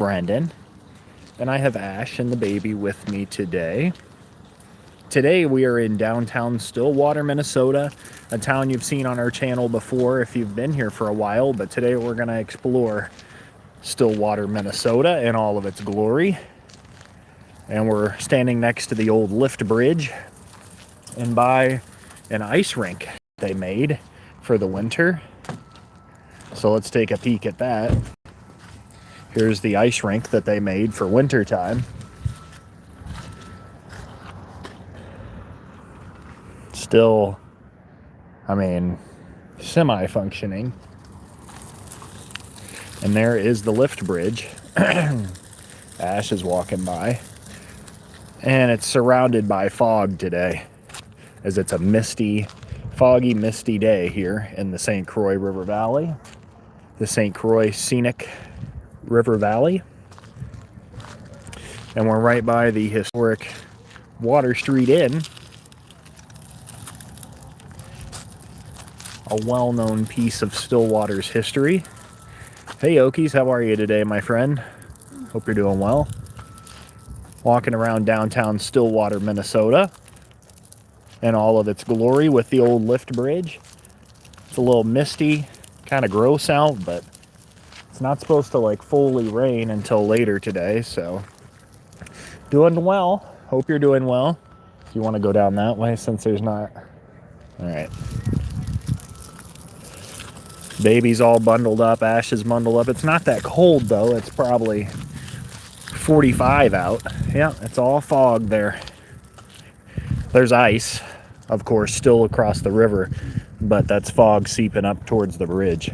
Brendan, and I have Ash and the baby with me today. Today we are in downtown Stillwater, Minnesota, a town you've seen on our channel before if you've been here for a while, but today we're going to explore Stillwater, Minnesota in all of its glory. And we're standing next to the old lift bridge and by an ice rink they made for the winter. So let's take a peek at that. Here's the ice rink that they made for winter time. Still, semi-functioning. And there is the lift bridge. Ash is walking by. And it's surrounded by fog today, as it's a foggy, misty day here in the St. Croix River Valley, the St. Croix Scenic River Valley. And we're right by the historic Water Street Inn, a well-known piece of Stillwater's history. Hey Okies, how are you today, my friend? Hope you're doing well. Walking around downtown Stillwater, Minnesota in all of its glory with the old lift bridge. It's a little misty, kind of gross out, but it's not supposed to fully rain until later today, so doing well. Hope you're doing well. If you want to go down that way since there's not. All right. Baby's all bundled up. Ash is bundled up. It's not that cold though. It's probably 45 out. Yeah, it's all fog there. There's ice, of course, still across the river, but that's fog seeping up towards the bridge.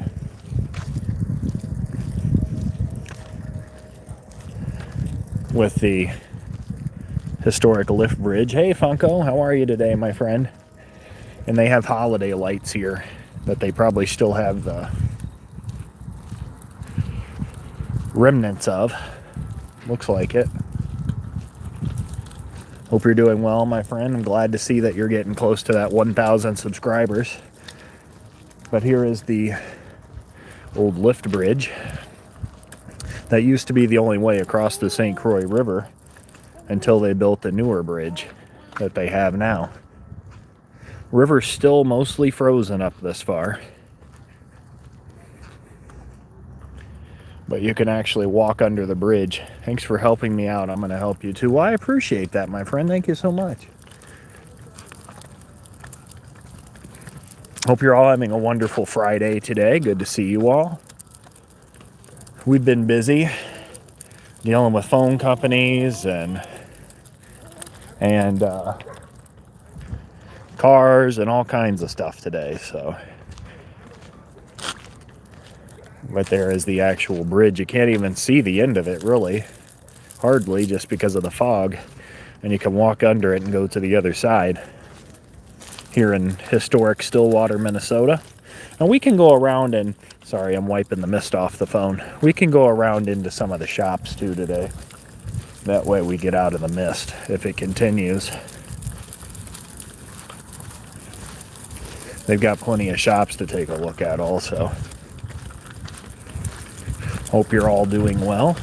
With the historic lift bridge. Hey Funko, how are you today, my friend? And they have holiday lights here that they probably still have the remnants of. Looks like it. Hope you're doing well, my friend. I'm glad to see that you're getting close to that 1,000 subscribers. But here is the old lift bridge that used to be the only way across the St. Croix River until they built the newer bridge that they have now. River's still mostly frozen up this far, but you can actually walk under the bridge. Thanks for helping me out. I'm going to help you too. Well, I appreciate that, my friend. Thank you so much. Hope you're all having a wonderful Friday today. Good to see you all. We've been busy dealing with phone companies and cars and all kinds of stuff today, so. But there is the actual bridge. You can't even see the end of it, really. Hardly, just because of the fog. And you can walk under it and go to the other side here in historic Stillwater, Minnesota. And we can go around and, sorry, I'm wiping the mist off the phone. We can go around into some of the shops too today. That way we get out of the mist if it continues. They've got plenty of shops to take a look at also. Hope you're all doing well.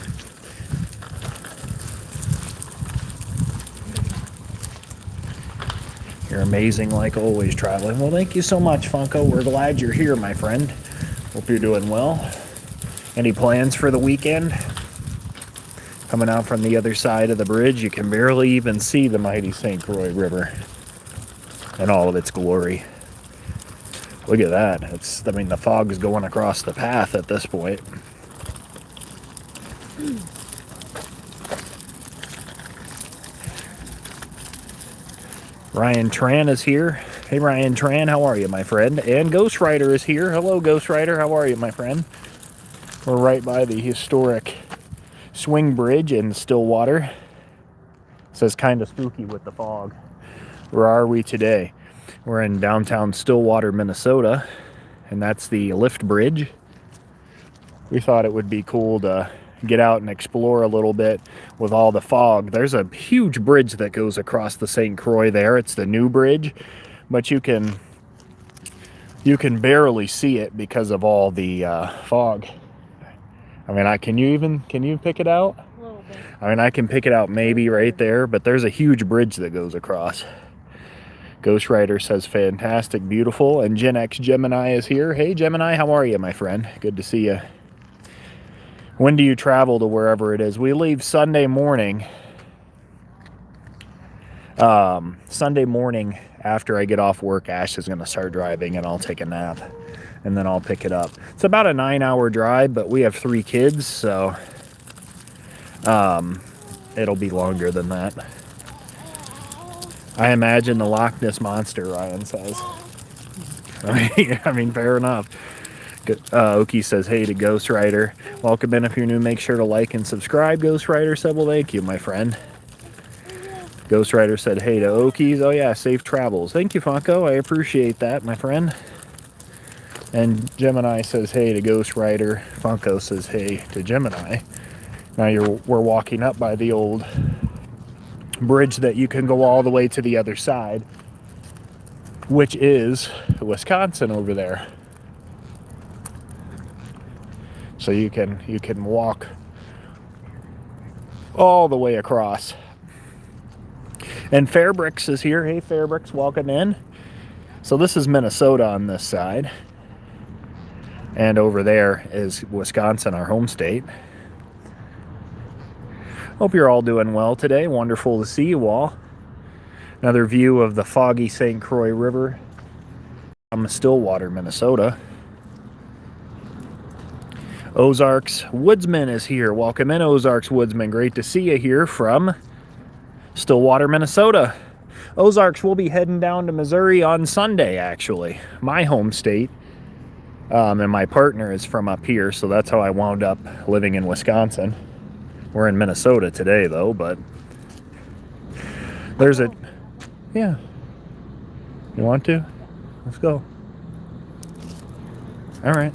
You're amazing like always, traveling. Well, thank you so much, Funko. We're glad you're here, my friend. Hope you're doing well. Any plans for the weekend? Coming out from the other side of the bridge, you can barely even see the mighty St. Croix River in all of its glory. Look at that. The fog is going across the path at this point. Ryan Tran is here. Hey Ryan Tran, how are you, my friend? And Ghost Rider is here. Hello Ghost Rider, how are you, my friend? We're right by the historic swing bridge in Stillwater. It says kind of spooky with the fog. Where are we today? We're in downtown Stillwater, Minnesota, and that's the lift bridge. We thought it would be cool to get out and explore a little bit with all the fog. There's a huge bridge that goes across the St. Croix there. It's the new bridge, but you can barely see it because of all the fog. I mean, can you pick it out? A little bit. I mean, I can pick it out maybe right there, but there's a huge bridge that goes across. Ghost Rider says fantastic, beautiful, and Gen X Gemini is here. Hey Gemini, how are you, my friend? Good to see you. When do you travel to wherever it is? We leave Sunday morning. Sunday morning after I get off work, Ash is going to start driving and I'll take a nap and then I'll pick it up. It's about a 9-hour drive, but we have 3 kids, so it'll be longer than that. I imagine the Loch Ness Monster, Ryan says. I mean, fair enough. Oki says, hey to Ghost Rider. Welcome in. If you're new, make sure to like and subscribe. Ghost Rider said, well, thank you, my friend. Ghost Rider said, hey to Okies. Oh, yeah, safe travels. Thank you, Funko. I appreciate that, my friend. And Gemini says, hey to Ghost Rider. Funko says, hey to Gemini. Now we're walking up by the old bridge that you can go all the way to the other side, which is Wisconsin over there. So you can walk all the way across. And Fairbricks is here. Hey Fairbricks, welcome in. So this is Minnesota on this side. And over there is Wisconsin, our home state. Hope you're all doing well today. Wonderful to see you all. Another view of the foggy St. Croix River from Stillwater, Minnesota. Ozarks Woodsman is here. Welcome in, Ozarks Woodsman. Great to see you here from Stillwater, Minnesota. Ozarks will be heading down to Missouri on Sunday, actually. My home state. And my partner is from up here, so that's how I wound up living in Wisconsin. We're in Minnesota today, though, but there's a... Yeah. You want to? Let's go. All right.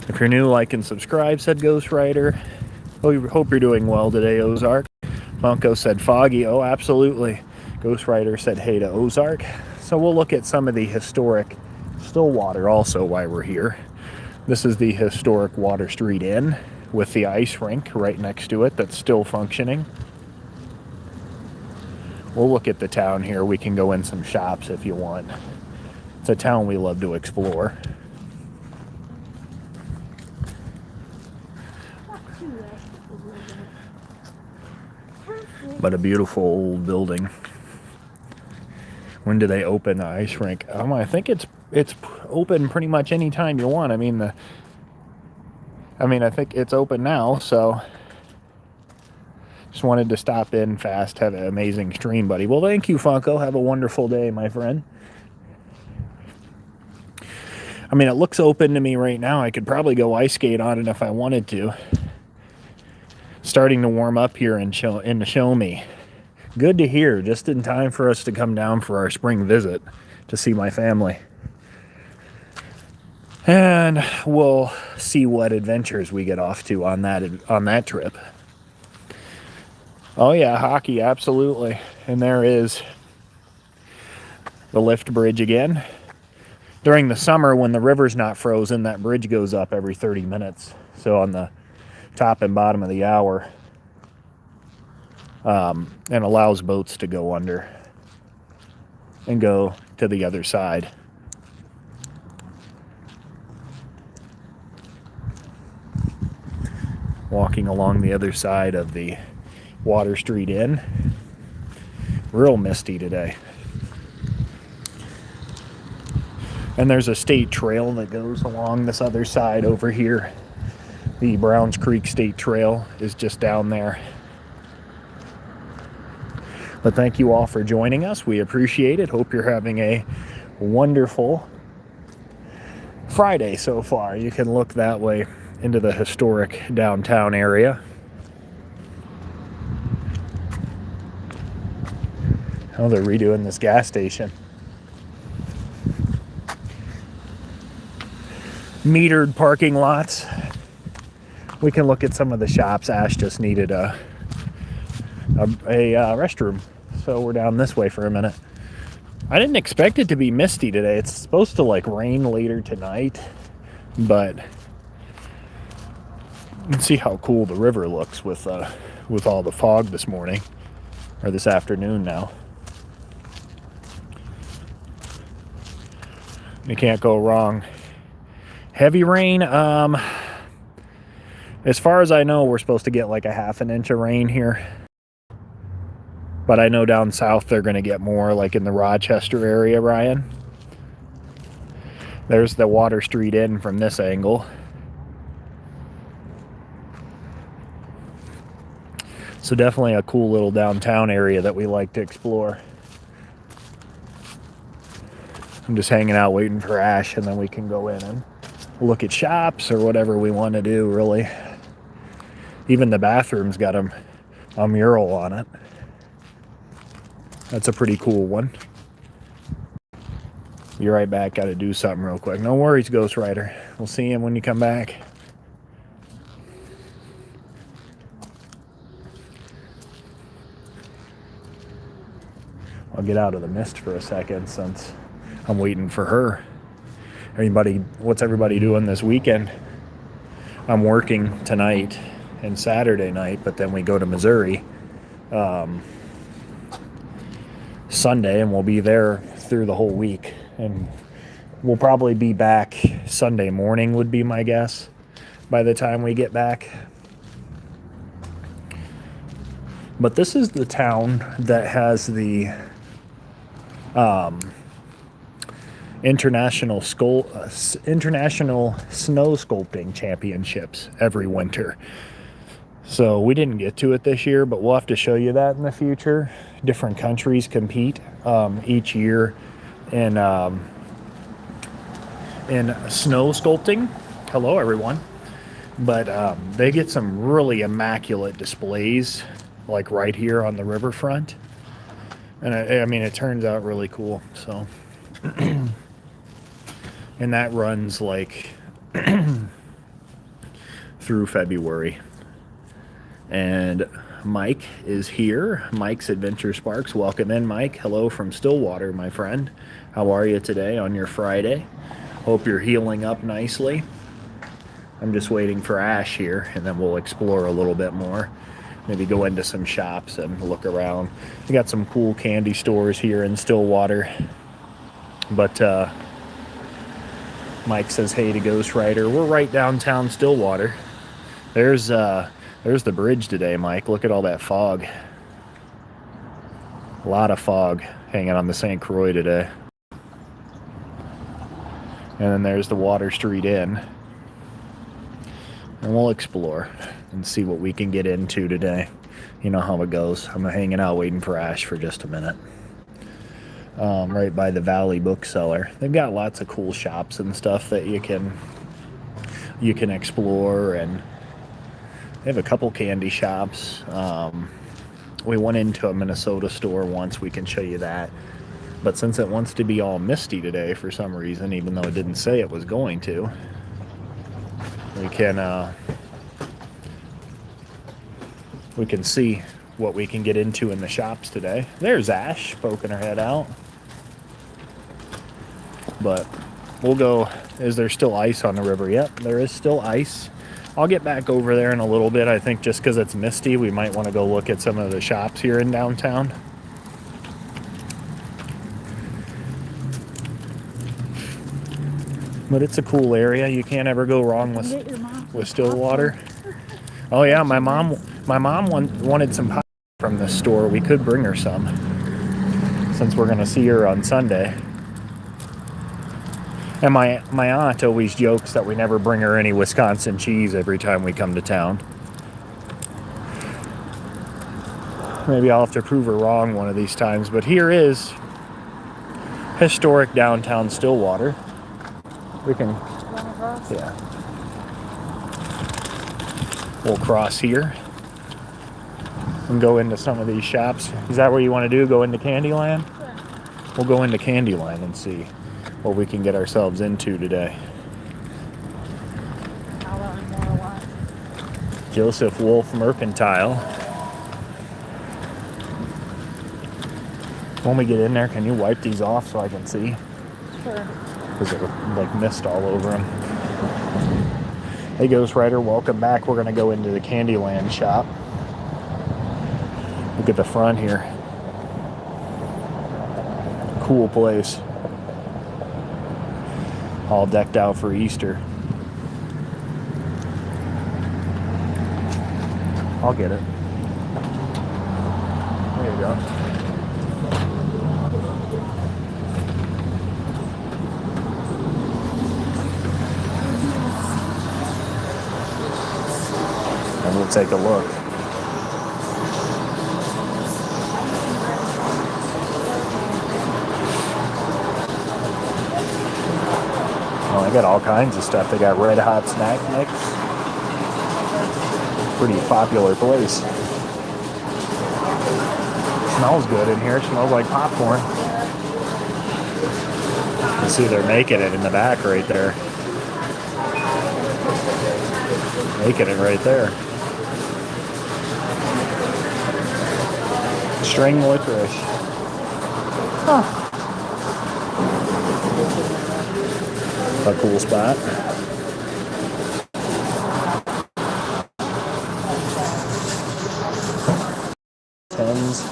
If you're new, like and subscribe, said Ghost Rider. Hope you're doing well today, Ozark. Funko said foggy. Oh, absolutely. Ghost Rider said hey to Ozark. So we'll look at some of the historic Stillwater also while we're here. This is the historic Water Street Inn with the ice rink right next to it that's still functioning. We'll look at the town here. We can go in some shops if you want. It's a town we love to explore. But a beautiful old building. When do they open the ice rink? I think it's open pretty much any time you want. I mean, I think it's open now, so just wanted to stop in fast, have an amazing stream, buddy. Well, thank you, Funko. Have a wonderful day, my friend. I mean, it looks open to me right now. I could probably go ice skate on it if I wanted to. Starting to warm up here in the Show Me. Good to hear. Just in time for us to come down for our spring visit to see my family. And we'll see what adventures we get off to on that trip. Oh yeah, hockey, absolutely. And there is the lift bridge again. During the summer, when the river's not frozen, that bridge goes up every 30 minutes. So on the top and bottom of the hour, and allows boats to go under and go to the other side. Walking along the other side of the Water Street Inn. Real misty today. And there's a state trail that goes along this other side over here. The Browns Creek State Trail is just down there. But thank you all for joining us. We appreciate it. Hope you're having a wonderful Friday so far. You can look that way into the historic downtown area. Oh, they're redoing this gas station. Metered parking lots. We can look at some of the shops. Ash just needed a restroom, so we're down this way for a minute. I didn't expect it to be misty today. It's supposed to like rain later tonight, but You can see how cool the river looks with all the fog this morning, or this afternoon now. You can't go wrong. Heavy rain, as far as I know, we're supposed to get like a ½ inch of rain here. But I know down south they're going to get more, like in the Rochester area, Ryan. There's the Water Street Inn from this angle. So definitely a cool little downtown area that we like to explore. I'm just hanging out waiting for Ash, and then we can go in and look at shops or whatever we want to do, really. Even the bathroom's got a mural on it. That's a pretty cool one. Be right back. Got to do something real quick. No worries, Ghost Rider. We'll see you when you come back. I'll get out of the mist for a second since I'm waiting for her. What's everybody doing this weekend? I'm working tonight and Saturday night, but then we go to Missouri Sunday, and we'll be there through the whole week. And we'll probably be back Sunday morning, would be my guess, by the time we get back. But this is the town that has the international snow sculpting championships every winter. So we didn't get to it this year, but we'll have to show you that in the future. Different countries compete each year in snow sculpting. Hello, everyone. But they get some really immaculate displays, like right here on the riverfront. And I mean, it turns out really cool. So, and that runs like through February. And Mike is here. Mike's Adventure Sparks. Welcome in, Mike. Hello from Stillwater, my friend. How are you today on your Friday? Hope you're healing up nicely. I'm just waiting for Ash here, and then we'll explore a little bit more. Maybe go into some shops and look around. We got some cool candy stores here in Stillwater. But Mike says hey to Ghost Rider. We're right downtown Stillwater. There's the bridge today, Mike. Look at all that fog. A lot of fog hanging on the St. Croix today. And then there's the Water Street Inn. And we'll explore and see what we can get into today. You know how it goes. I'm hanging out waiting for Ash for just a minute. Right by the Valley Bookseller. They've got lots of cool shops and stuff that you can explore, and they have a couple candy shops. We went into a Minnesota store once. We can show you that. But since it wants to be all misty today for some reason, even though it didn't say it was going to, we can see what we can get into in the shops today. There's Ash poking her head out. But we'll go. Is there still ice on the river? Yep, there is still ice. I'll get back over there in a little bit. I think just because it's misty, we might want to go look at some of the shops here in downtown. But it's a cool area. You can't ever go wrong with Stillwater. Oh yeah, my mom wanted some pie from this store. We could bring her some, since we're gonna see her on Sunday. And my aunt always jokes that we never bring her any Wisconsin cheese every time we come to town. Maybe I'll have to prove her wrong one of these times. But here is historic downtown Stillwater. We can, yeah. We'll cross here and go into some of these shops. Is that where you want to do? Go into Candyland? Yeah. We'll go into Candyland and see what we can get ourselves into today. Joseph Wolf Mercantile. When we get in there, can you wipe these off so I can see? Sure. Because it like mist all over them. Hey Ghost Rider, welcome back. We're going to go into the Candyland shop. Look at the front here. Cool place. All decked out for Easter. I'll get it. There you go. And we'll take a look. Oh, they got all kinds of stuff. They got Red Hot Snack Mix. Pretty popular place. Smells good in here. Smells like popcorn. You see they're making it in the back right there. Making it right there. String licorice. Huh. A cool spot. Tens.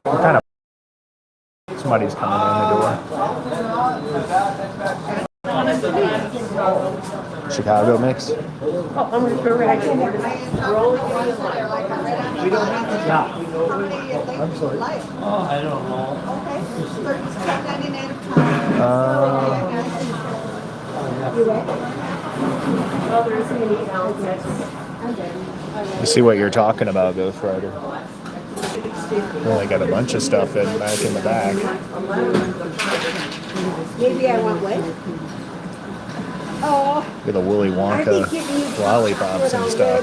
What kind of somebody's coming in the door? Chicago mix. Oh, I'm going to go right here. We don't have to. Yeah. I'm sorry. Oh, I don't know. You see what you're talking about, Ghost Rider. Well, they got a bunch of stuff back in the back. Maybe I want what? Oh. With a Willy Wonka lollipops and stuff.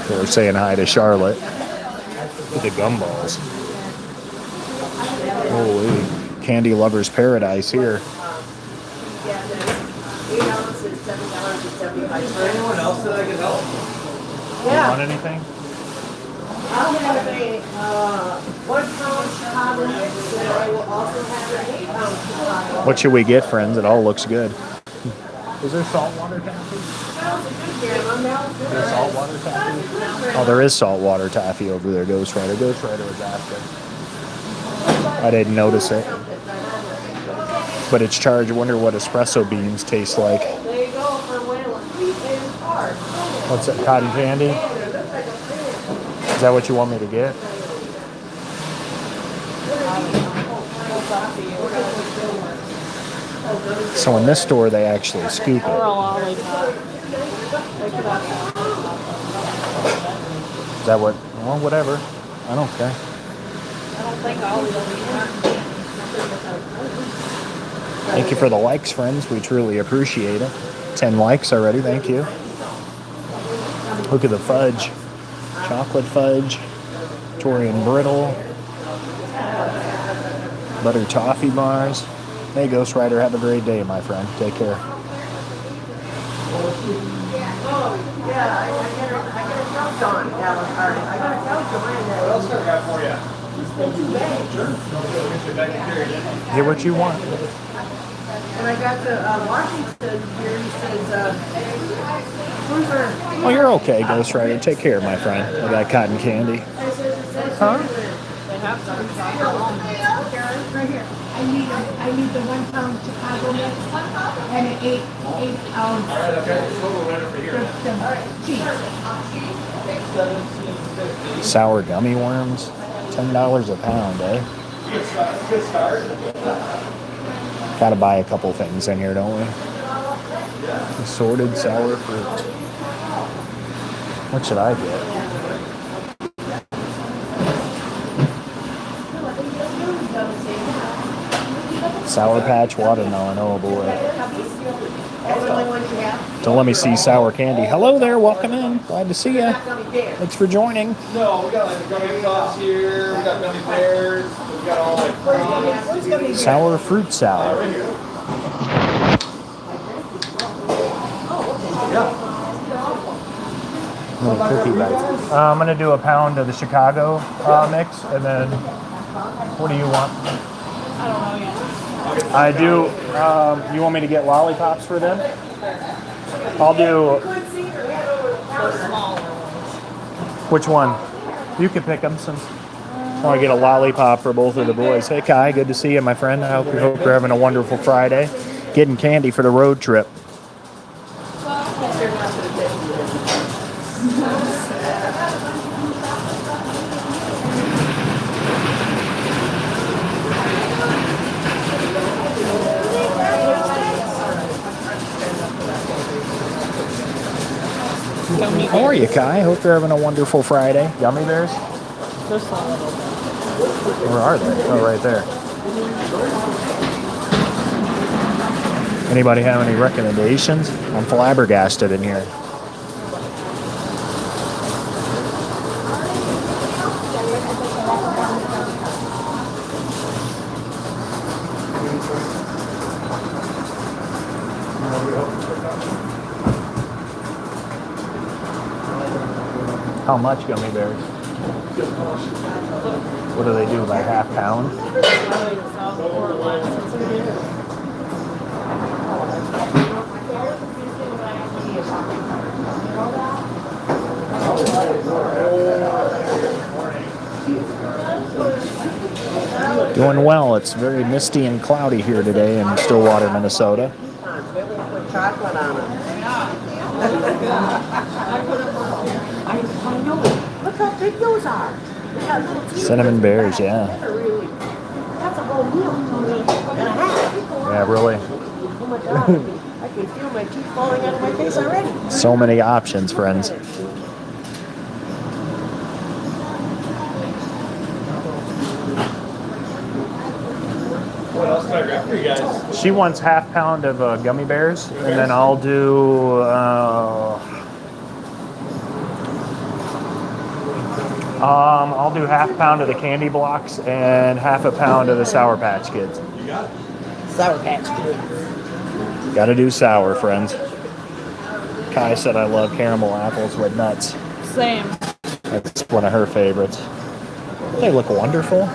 So we're saying hi to Charlotte with the gumballs. Holy candy lover's paradise here. Anyone else that I can help? You want anything? I'll have a 1 pound Chicago mix, and I will also have an 8 pound Chicago. What should we get, friends? It all looks good. Is there saltwater taffy? There's saltwater taffy? Oh, there is saltwater taffy over there, Ghost Rider. Ghost Rider was asking. I didn't notice it. But it's charged. I wonder what espresso beans taste like. There you go for Wayland. What's that, cotton candy? Is that what you want me to get? So in this store, they actually scoop it. Is that what? Well, whatever. I don't care. Thank you for the likes, friends. We truly appreciate it. 10 likes already. Thank you. Look at the fudge. Chocolate fudge. Victorian brittle. Butter toffee bars. Hey, Ghost Rider, have a great day, my friend. Take care. Oh, yeah, I get a tell John, Alan, I got to tell Joanne that. What else can I got for you? Get what you want. And I got the Washington here, he says, Oh, you're okay, Ghost Rider. Take care, my friend. I got cotton candy. Huh? Right here. I need the 1 pound Chicago mix and an 8 ounce. Alright, okay, we'll go right over here. Cheese. Sour gummy worms. $10 a pound, eh? Good start. Gotta buy a couple things in here, don't we? Assorted sour fruit. What should I get? Sour Patch watermelon. Oh boy. Don't let me see sour candy. Hello there. Welcome in. Glad to see you. Thanks for joining. No, we got like the gummy puffs here, we got gummy bears, we got all like Sour fruit salad. Little cookie bites. I'm gonna do a pound of the Chicago mix, and then what do you want? I don't know yet. I do. You want me to get lollipops for them? I'll do. The smaller ones. Which one? You can pick them since I want to get a lollipop for both of the boys. Hey Kai, good to see you, my friend. I hope you're having a wonderful Friday. Getting candy for the road trip. How are you, Kai? Hope you're having a wonderful Friday. Gummy bears? Where are they? Oh, right there. Anybody have any recommendations? I'm flabbergasted in here. How much gummy bears? What do they do, by half pound? Doing well. It's very misty and cloudy here today in Stillwater, Minnesota. Put chocolate on it. I know. Look how big those are. They got little teeth. Cinnamon bears, yeah. That's a whole meal and a half. Yeah, really. Oh my God. I can feel my teeth falling out of my face already. So many options, friends. What else can I grab for you guys? She wants half pound of gummy bears, and then I'll do I'll do half pound of the candy blocks and half a pound of the Sour Patch Kids. You got it. Sour Patch Kids. Gotta do sour, friends. Kai said I love caramel apples with nuts. Same. That's one of her favorites. They look wonderful.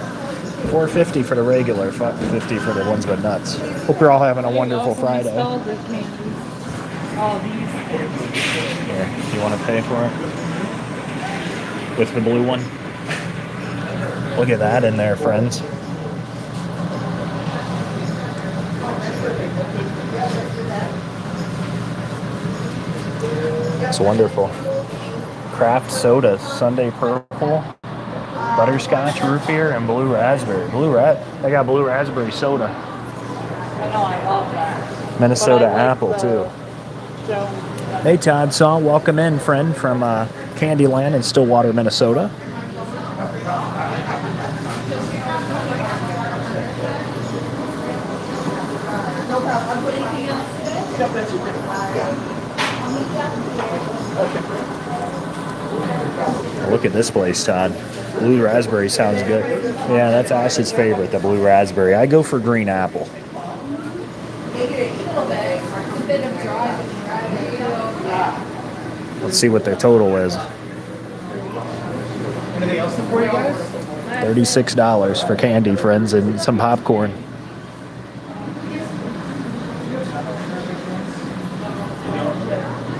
$4.50 for the regular, $5.50 for the ones with nuts. Hope you're all having a wonderful Friday. All these. Here, you want to pay for it? With the blue one? Look at that in there, friends. It's wonderful. Craft soda, Sunday purple, butterscotch, root beer, and blue raspberry. They got blue raspberry soda. I know, I love that. Minnesota apple, too. So, Hey, Todd Saw, welcome in, friend, from Candyland in Stillwater, Minnesota. Look at this place, Todd. Blue raspberry sounds good. Yeah, that's Ash's favorite, the blue raspberry. I go for green apple. Let's see what their total is. Anything else for you guys? $36 for candy, friends, and some popcorn.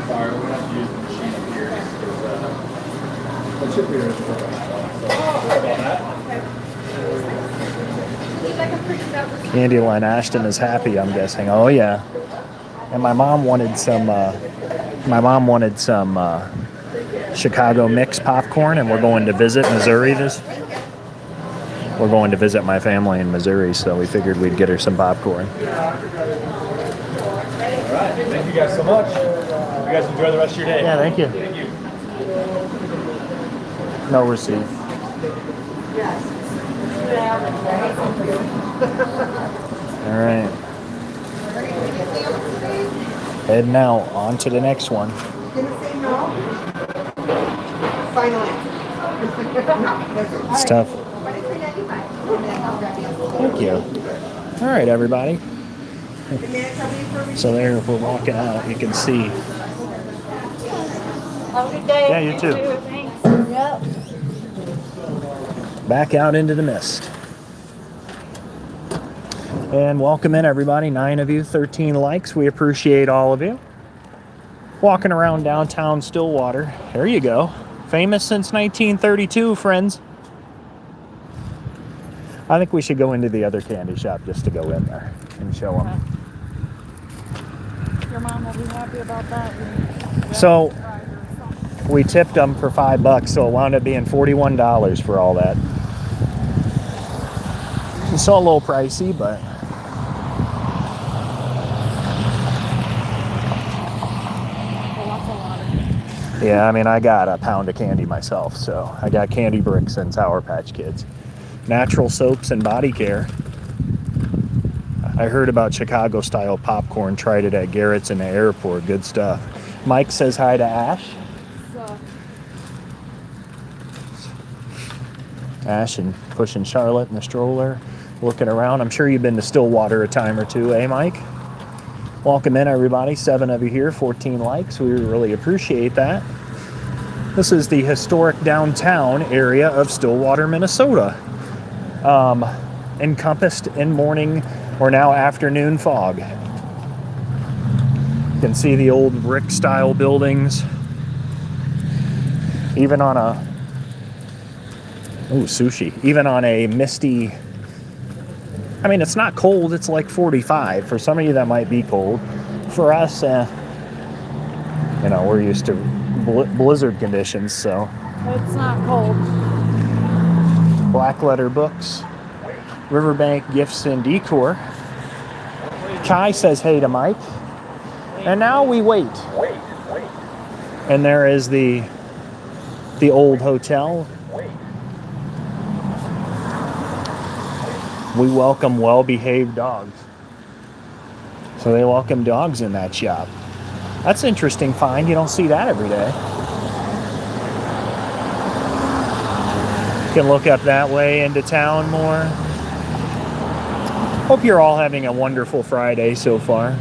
Sorry, we're gonna have to use the machine up here. What's your beer? Candyland Ashton is happy, I'm guessing. Oh yeah. And my mom wanted some. Chicago mix popcorn, and we're going to visit Missouri. We're going to visit my family in Missouri, so we figured we'd get her some popcorn. All right, thank you guys so much. You guys enjoy the rest of your day. Yeah, thank you. Thank you. No receipt. All right. Heading out on to the next one. It's tough. Thank you. All right, everybody. So there, we're walking out. You can see Have a good day. Yeah, you too. Thanks. Yep. Back out into the mist. And welcome in, everybody. 9 of you, 13 likes. We appreciate all of you. Walking around downtown Stillwater. There you go. Famous since 1932, friends. I think we should go into the other candy shop just to go in there and show them. Your mom will be happy about that. So we tipped them for $5, so it wound up being $41 for all that. It's still a little pricey, but yeah, I mean, I got a pound of candy myself, so I got candy bricks and Sour Patch Kids. Natural soaps and body care. I heard about Chicago-style popcorn. Tried it at Garrett's in the airport. Good stuff. Mike says hi to Ash. Ash and pushing Charlotte in the stroller, looking around. I'm sure you've been to Stillwater a time or two, eh, Mike? Welcome in, everybody. 7 of you here, 14 likes. We really appreciate that. This is the historic downtown area of Stillwater, Minnesota. Encompassed in morning or now afternoon fog. You can see the old brick style buildings. Even on a sushi. Even on a misty, I mean, it's not cold, it's like 45. For some of you that might be cold. For us, we're used to blizzard conditions, so. It's not cold. Black letter books. Riverbank Gifts and Decor. Kai says hey to Mike. And now we wait. And there is the old hotel. We welcome well-behaved dogs. So they welcome dogs in that shop. That's an interesting find. You don't see that every day. You can look up that way into town more. Hope you're all having a wonderful Friday so far.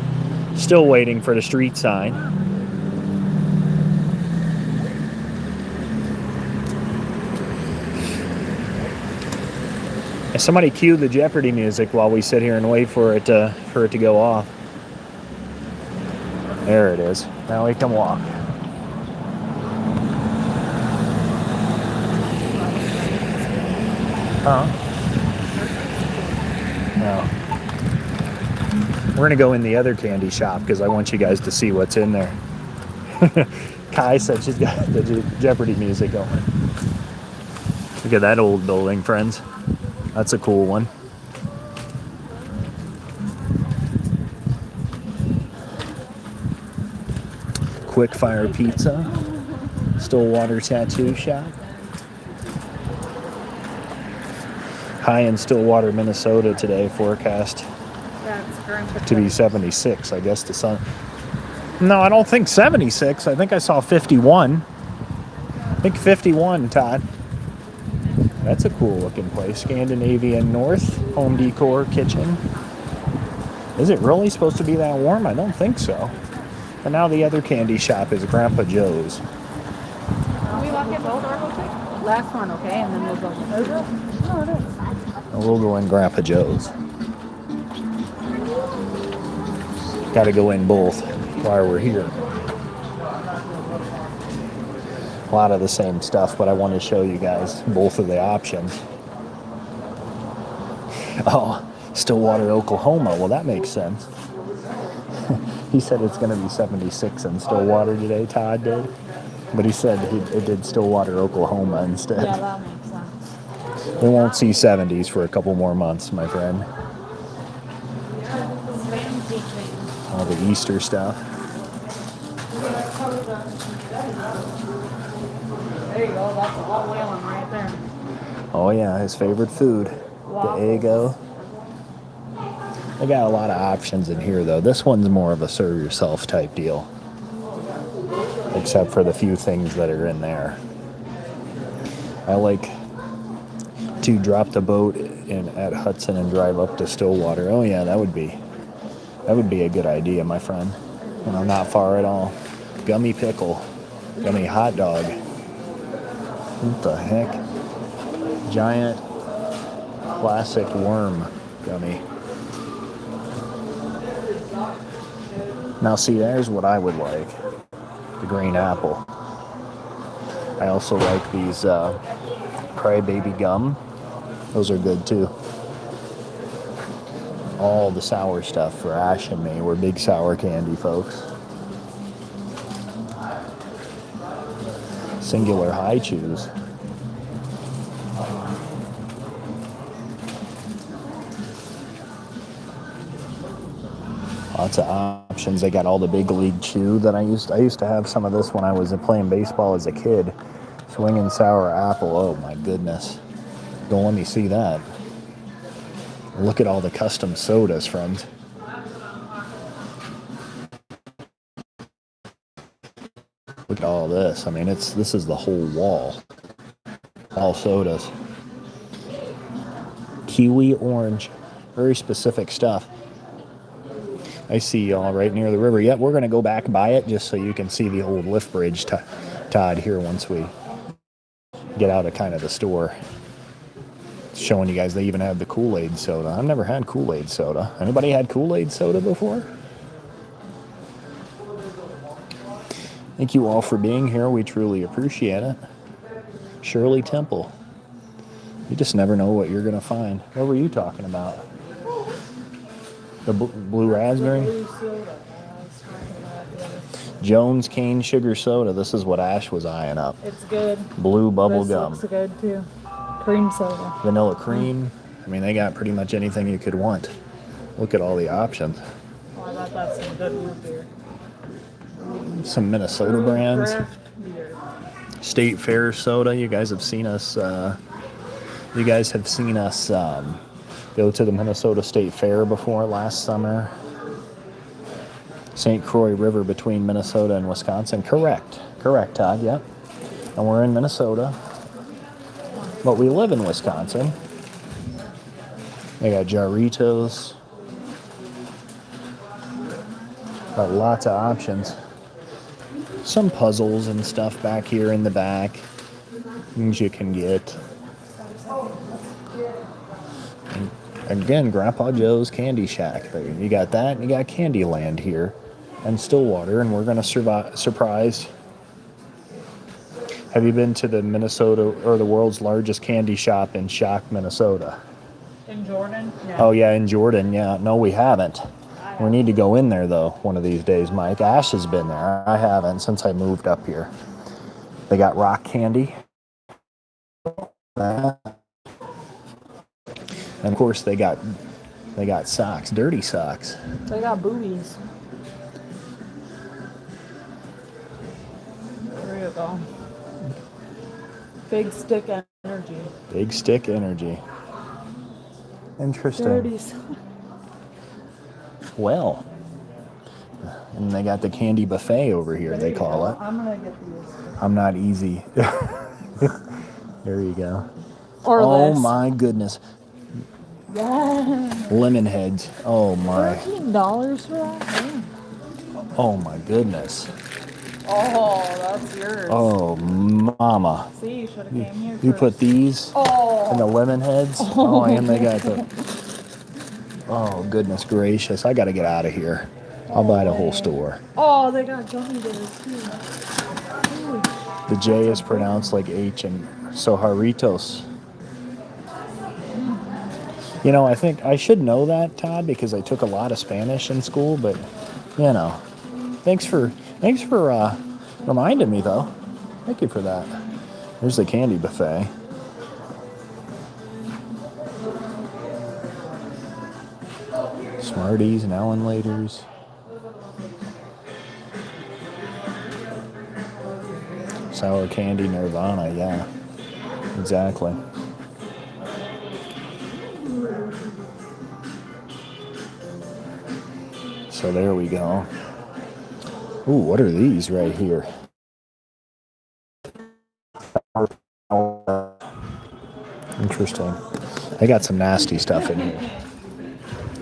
Still waiting for the street sign. And somebody cue the Jeopardy music while we sit here and wait for it to go off. There it is. Now we can walk. Huh? No. We're going to go in the other candy shop because I want you guys to see what's in there. Kai said she's got the Jeopardy music going. Look at that old building, friends. That's a cool one. Quick Fire Pizza. Stillwater Tattoo Shop. High in Stillwater, Minnesota today, forecast to be 76. I guess the sun. No, I don't think 76. I think I saw 51. I think 51, Todd. That's a cool looking place. Scandinavian North, home decor, kitchen. Is it really supposed to be that warm? I don't think so. And now the other candy shop is Grandpa Joe's. Can we walk in both real quick? Last one, okay? And then we'll go. Is it? No, it is. And we'll go in Grandpa Joe's. Got to go in both while we're here. A lot of the same stuff, but I want to show you guys both of the options. Oh, Stillwater, Oklahoma. Well, that makes sense. He said it's going to be 76 in Stillwater today, Todd did. But he said it did Stillwater, Oklahoma instead. Yeah, that makes sense. We won't see 70s for a couple more months, my friend. All the Easter stuff. There you go. That's all whaling right there. Oh yeah, his favorite food, the Eggo. They got a lot of options in here though. This one's more of a serve yourself type deal. Except for the few things that are in there. I like to drop the boat at Hudson and drive up to Stillwater. Oh yeah, that would be a good idea, my friend. Not far at all. Gummy pickle. Gummy hot dog. What the heck? Giant classic worm gummy. Now see, there's what I would like. The green apple. I also like these crybaby gum. Those are good too. All the sour stuff for Ash and me. We're big sour candy folks. Singular high chews. Lots of options. They got all the big league chew that I used to have some of this when I was playing baseball as a kid. Swinging sour apple. Oh my goodness. Don't let me see that. Look at all the custom sodas, friends. Look at all this. I mean, this is the whole wall. All sodas. Kiwi orange. Very specific stuff. I see y'all right near the river. Yep, we're going to go back by it just so you can see the old lift bridge, Todd, here once we get out of kind of the store. Showing you guys they even have the Kool-Aid soda. I've never had Kool-Aid soda. Anybody had Kool-Aid soda before? Thank you all for being here. We truly appreciate it. Shirley Temple. You just never know what you're going to find. What were you talking about? The blue raspberry? Jones cane sugar soda. This is what Ash was eyeing up. It's good. Blue bubble This gum. looks good too. Cream soda. Vanilla cream. I mean, they got pretty much anything you could want. Look at all the options. Oh, I thought that's some good root beer. Some Minnesota brands. Draft beer. State Fair soda. You guys have seen us. Go to the Minnesota State Fair before last summer. St. Croix River between Minnesota and Wisconsin. Correct, Todd. Yep. And we're in Minnesota, but we live in Wisconsin. They got Jarritos. Got lots of options. Some puzzles and stuff back here in the back. Things you can get. And again, Grandpa Joe's Candy Shack. You got that, and you got Candyland here and Stillwater, and we're going to surprise. Have you been to the Minnesota, or the world's largest candy shop in Shock, Minnesota? In Jordan? Yeah. Oh, yeah, in Jordan, yeah. No, we haven't. We need to go in there, though, one of these days, Mike. Ash has been there. I haven't since I moved up here. They got rock candy. And, of course, they got socks, dirty socks. They got boobies. There you go. Big stick energy. Big stick energy. Interesting. Dirty. Well, and they got the candy buffet over here, they call it. I'm going to get these. I'm not easy. There you go. Or oh, less. my goodness. Yeah. Lemon heads. Oh, my. $13 for that? Oh, my goodness. Oh, that's yours. Oh, mama. See, you should have came here You first. put these in the lemon heads? Oh, and they got the... Oh, goodness gracious. I got to get out of here. I'll buy the whole store. Oh, they got gummy bears, too. Ooh. The J is pronounced like H, and so Jarritos. You know, I think I should know that, Todd, because I took a lot of Spanish in school, but, you know, thanks for reminding me, though. Thank you for that. There's the candy buffet. Smarties and Allen Laters. Sour candy Nirvana, yeah. Exactly. So there we go. Ooh, what are these right here? Interesting. They got some nasty stuff in here.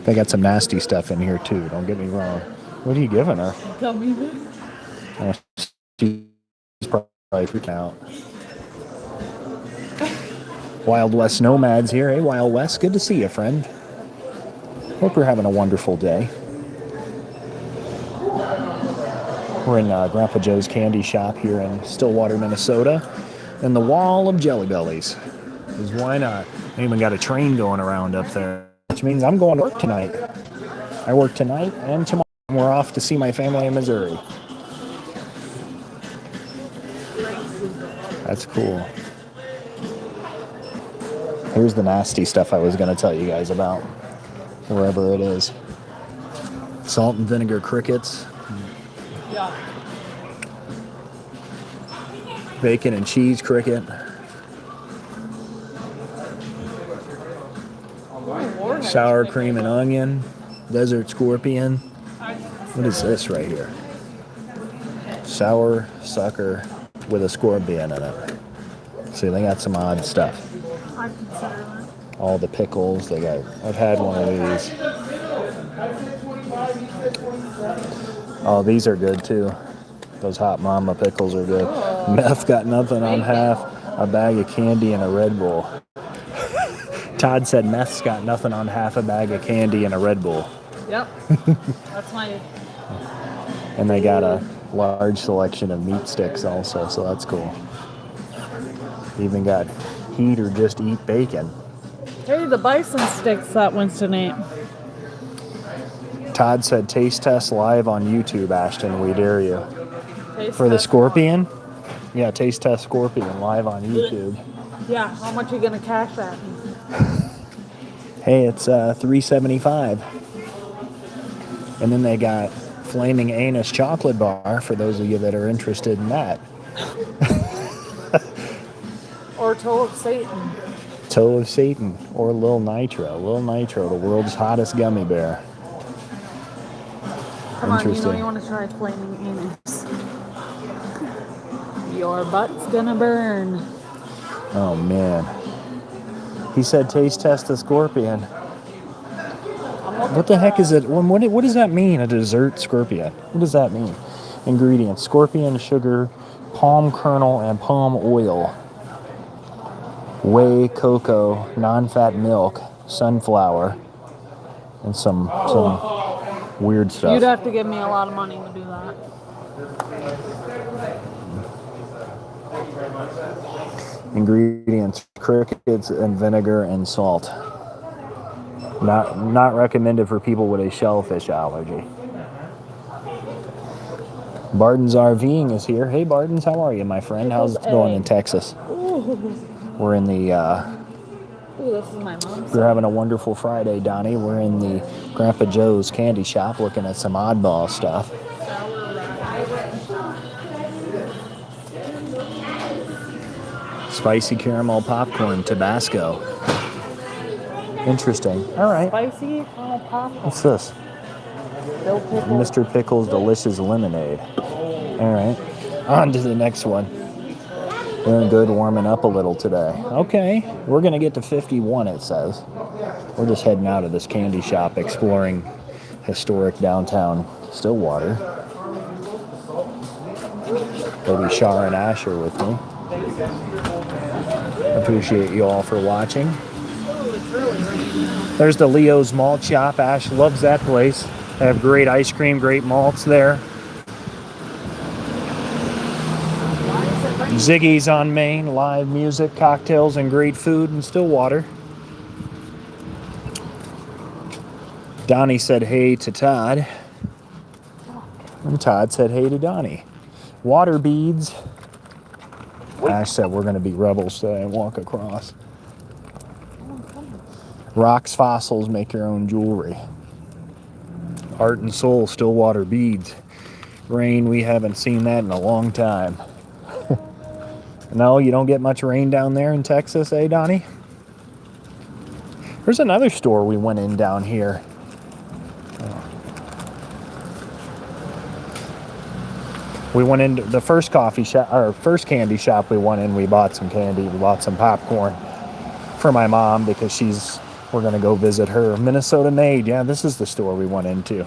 They got some nasty stuff in here too, don't get me wrong. What are you giving her? Gummy bears. She's probably freaking out. Wild West Nomads here. Hey, Wild West. Good to see you, friend. Hope you're having a wonderful day. We're in Grandpa Joe's candy shop here in Stillwater, Minnesota. And the wall of Jelly Bellies. Because why not? I even got a train going around up there. Which means I'm going to work tonight. I work tonight and tomorrow. We're off to see my family in Missouri. That's cool. Here's the nasty stuff I was going to tell you guys about. Wherever it is. Salt and vinegar crickets. Yeah. Bacon and cheese cricket. Sour cream and onion. Desert scorpion. What is this right here? Sour sucker with a scorpion in it. See, they got some odd stuff. I consider that. All the pickles they got. I've had one of these. Oh, these are good too. Those hot mama pickles are good. Meth got nothing on half. A bag of candy and a Red Bull. Todd said meth's got nothing on half a bag of candy and a Red Bull. Yep. That's my. And they got a large selection of meat sticks also, so that's cool. Even got heat or just eat bacon. Hey, the bison sticks that Winston ate. Todd said taste test live on YouTube, Ashton. We dare you. Taste For the test scorpion? Yeah, taste test scorpion live on YouTube. one. Yeah, how much are you gonna cash that? Hey, it's $3.75. And then they got Flaming Anus chocolate bar for those of you that are interested in that. Or toe of Satan. Toe of Satan or Lil Nitro. Lil Nitro, the world's hottest gummy bear. Come on, you know Interesting. you want to try flaming anus. Your butt's gonna burn. Oh man. He said taste test the scorpion. What the heck is it? What does that mean, a dessert scorpion? What does that mean? Ingredients: scorpion, sugar, palm kernel, and palm oil. Whey, cocoa, non-fat milk, sunflower, and some weird stuff. You'd have to give me a lot of money to do that. Ingredients: crickets and vinegar and salt. Not recommended for people with a shellfish allergy. Barton's RVing is here. Hey Barton's, how are you, my friend? How's it going in Texas? We're in the Ooh, this is my mom's. we're having a wonderful Friday, Donnie. We're in the Grandpa Joe's candy shop looking at some oddball stuff. Spicy caramel popcorn, Tabasco. Interesting. All right. Spicy caramel popcorn. What's this? Dill pickle. Mr. Pickle's Delicious Lemonade. All right. On to the next one. Doing good, warming up a little today. Okay. We're going to get to 51, it says. We're just heading out of this candy shop, exploring historic downtown Stillwater. There'll be Shar and Asher with me. Appreciate you all for watching. There's the Leo's Malt Shop. Ash loves that place. They have great ice cream, great malts there. Ziggy's on Main, live music, cocktails, and great food in Stillwater. Donnie said hey to Todd. And Todd said hey to Donnie. Water beads. Ash said we're going to be rebels today and walk across. Rocks fossils, make your own jewelry. Heart and Soul, Stillwater beads. Rain, we haven't seen that in a long time. No, you don't get much rain down there in Texas, eh, Donnie? There's another store we went in down here. We went into the first coffee shop, or first candy shop we went in. We bought some candy. We bought some popcorn for my mom because we're going to go visit her. Minnesota Made. Yeah, this is the store we went into.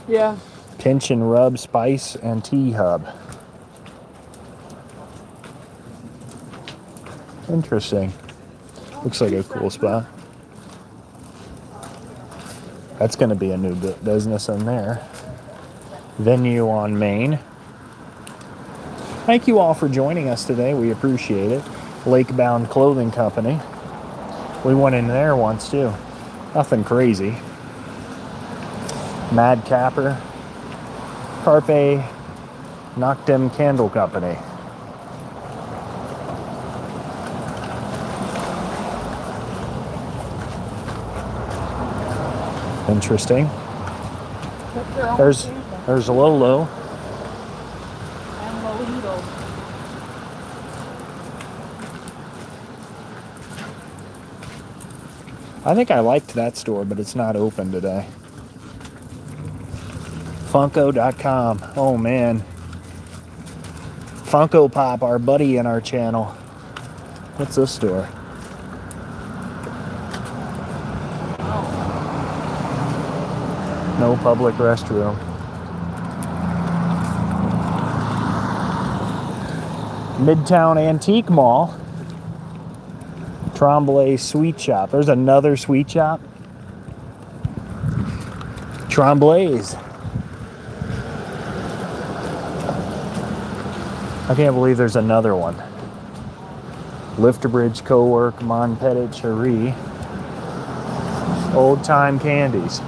Yeah. Pinch and Rub Spice and Tea Hub. Interesting. Looks like a cool spot. That's going to be a new business in there. Venue on Main. Thank you all for joining us today. We appreciate it. Lakebound Clothing Company. We went in there once too. Nothing crazy. Mad Capper. Carpe Noctem Candle Company. Interesting. There's Lolo. And Lolito. I think I liked that store, but it's not open today. Funko.com. Oh man. Funko Pop, our buddy in our channel. What's this store? No public restroom. Midtown Antique Mall. Tremblay Sweet Shop. There's another sweet shop. Tremblay's. I can't believe there's another one. Lifterbridge Co-work Montpellier Cherie. Old time candies.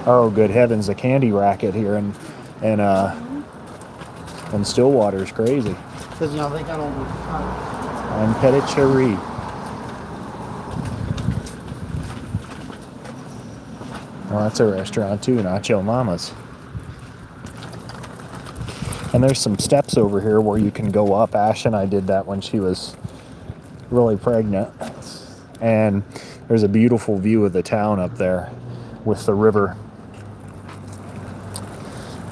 Oh, good heavens, the candy racket here in Stillwater is crazy. Because, you know, they got all the Montpellier Cherie. Well, that's a restaurant too, Nacho Mama's. And there's some steps over here where you can go up. Ash and I did that when she was really pregnant. And there's a beautiful view of the town up there with the river.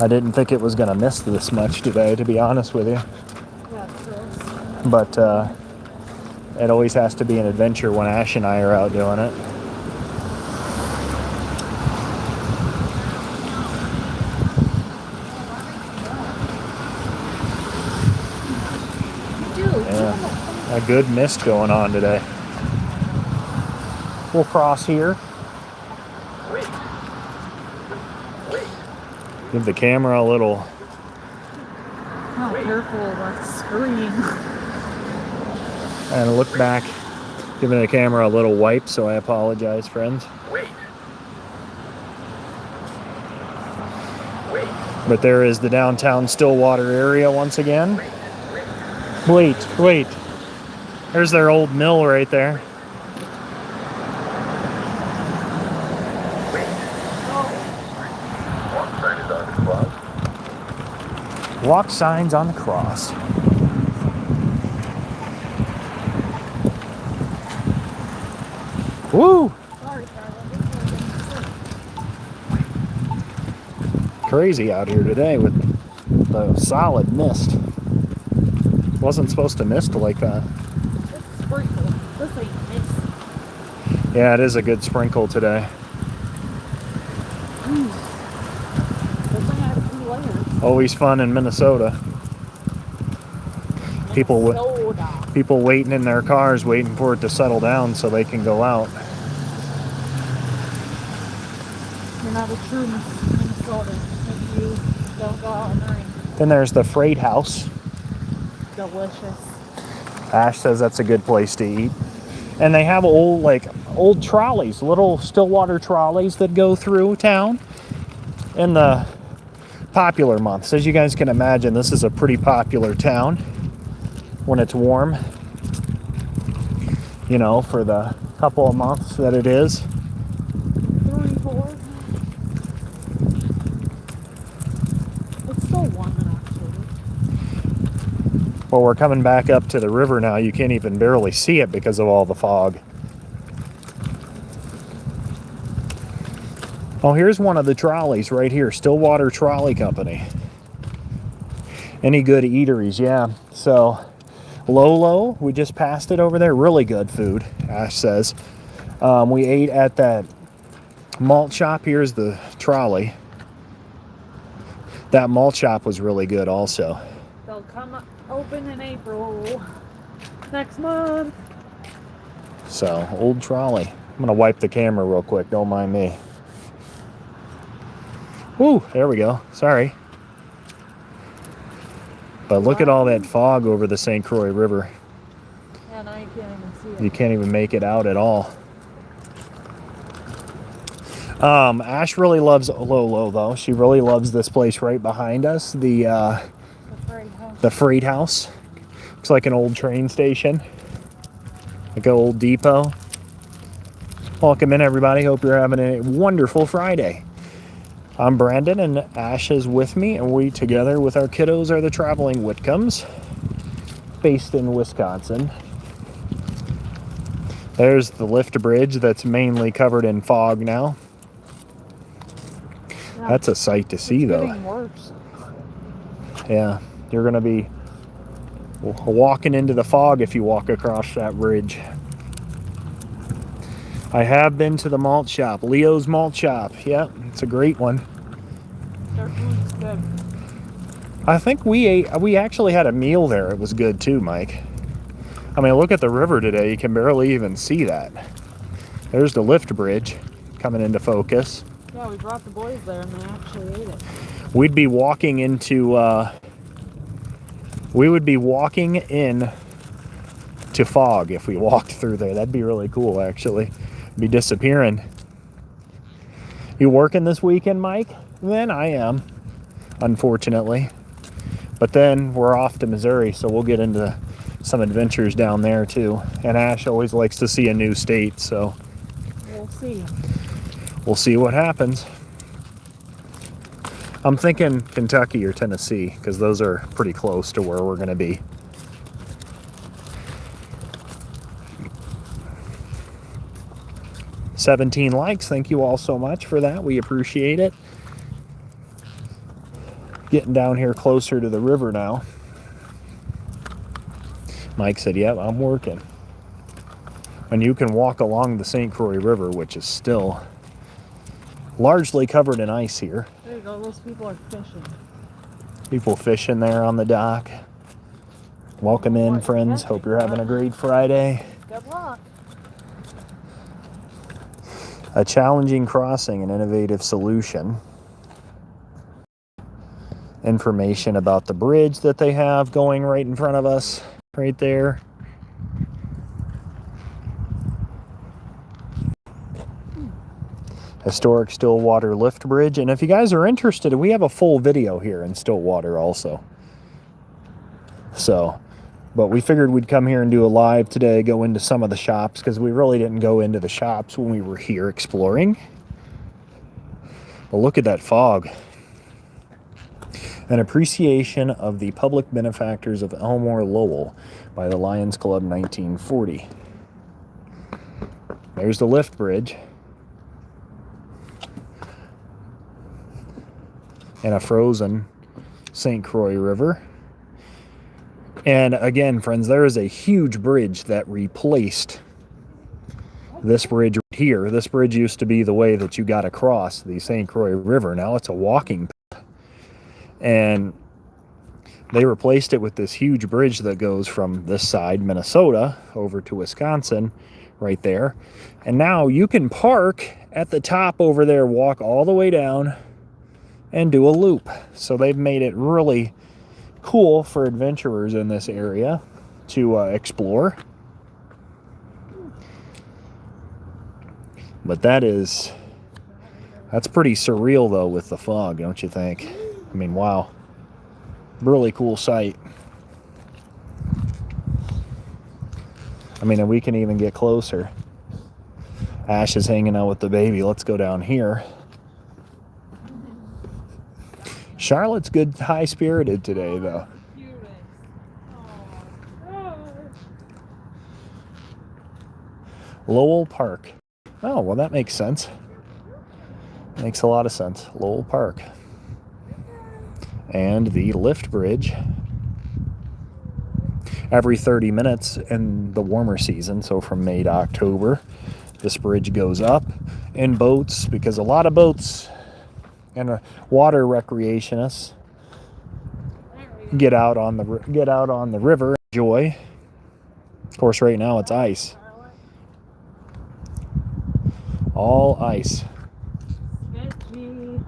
I didn't think it was going to miss this much today, to be honest with you. But it always has to be an adventure when Ash and I are out doing it. Yeah, a good mist going on today. We'll cross here. Give the camera a little. Oh, careful of that screen. And look back. Giving the camera a little wipe, so I apologize, friends. But there is the downtown Stillwater area once again. Wait. There's their old mill right there. Walk signs on the cross. Woo! Crazy out here today with the solid mist. Wasn't supposed to mist like that. It's sprinkle. This ain't mist. Yeah, it is a good sprinkle today. This thing has 2 layers. Always fun in Minnesota. People waiting in their cars, waiting for it to settle down so they can go out. You're not a true Minnesotan if you don't go out in the rain. Then there's the Freight House. Delicious. Ash says that's a good place to eat. And they have old trolleys, little Stillwater trolleys that go through town in the popular months. As you guys can imagine, this is a pretty popular town when it's warm. You know, for the couple of months that it is. 3, 4. It's still warm actually. Well, we're coming back up to the river now. You can't even barely see it because of all the fog. Oh, here's one of the trolleys right here. Stillwater Trolley Company. Any good eateries? Yeah. So, Lolo, we just passed it over there. Really good food, Ash says. We ate at that malt shop. Here's the trolley. That malt shop was really good also. They'll come open in April. Next month. So, old trolley. I'm going to wipe the camera real quick. Don't mind me. Woo, there we go. Sorry. But look at all that fog over the St. Croix River. Yeah, now you can't even see it. You can't even make it out at all. Ash really loves Lolo, though. She really loves this place right behind us. The freight house. Looks like an old train station. Like an old depot. Welcome in, everybody. Hope you're having a wonderful Friday. I'm Brandon, and Ash is with me, and we together with our kiddos are the traveling Whitcombs, based in Wisconsin. There's the lift bridge that's mainly covered in fog now. Yeah. That's a sight to see, though. Getting worse. Yeah, you're going to be walking into the fog if you walk across that bridge. I have been to the malt shop, Leo's Malt Shop. Yeah, it's a great one. Their food's good. I think we actually had a meal there. It was good too, Mike. I mean, look at the river today. You can barely even see that. There's the lift bridge coming into focus. Yeah, we brought the boys there and they actually ate it. We'd be walking into we would be walking in to fog if we walked through there. That'd be really cool, actually. Be disappearing. You working this weekend, Mike? Then I am, unfortunately. But then we're off to Missouri, so we'll get into some adventures down there too. And Ash always likes to see a new state, so We'll see. we'll see what happens. I'm thinking Kentucky or Tennessee, because those are pretty close to where we're going to be. $17 likes. Thank you all so much for that. We appreciate it. Getting down here closer to the river now. Mike said, yep, I'm working. And you can walk along the St. Croix River, which is still largely covered in ice here. There you go. Those people are fishing. People fishing there on the dock. Welcome in, friends. Hope you're having a great Friday. Good luck. A challenging crossing, an innovative solution. Information about the bridge that they have going right in front of us, right there. Historic Stillwater lift bridge. And if you guys are interested, we have a full video here in Stillwater also. So, but we figured we'd come here and do a live today, go into some of the shops, because we really didn't go into the shops when we were here exploring. Well, look at that fog. An appreciation of the public benefactors of Elmore Lowell by the Lions Club 1940. There's the lift bridge. And a frozen St. Croix River. And again, friends, there is a huge bridge that replaced this bridge right here. This bridge used to be the way that you got across the St. Croix River. Now it's a walking path. And they replaced it with this huge bridge that goes from this side, Minnesota, over to Wisconsin, right there. And now you can park at the top over there, walk all the way down, and do a loop. So they've made it really cool for adventurers in this area to explore. But that's pretty surreal though with the fog, don't you think? I mean, wow. Really cool sight. I mean, and we can even get closer. Ash is hanging out with the baby. Let's go down here. Charlotte's good, high-spirited today, though. Lowell Park. Oh, well, that makes sense. Makes a lot of sense. Lowell Park. And the lift bridge. Every 30 minutes in the warmer season, so from May to October, this bridge goes up in boats, because a lot of boats and water recreationists get out on the river, enjoy Of course, right now it's ice. All ice. Sketchy.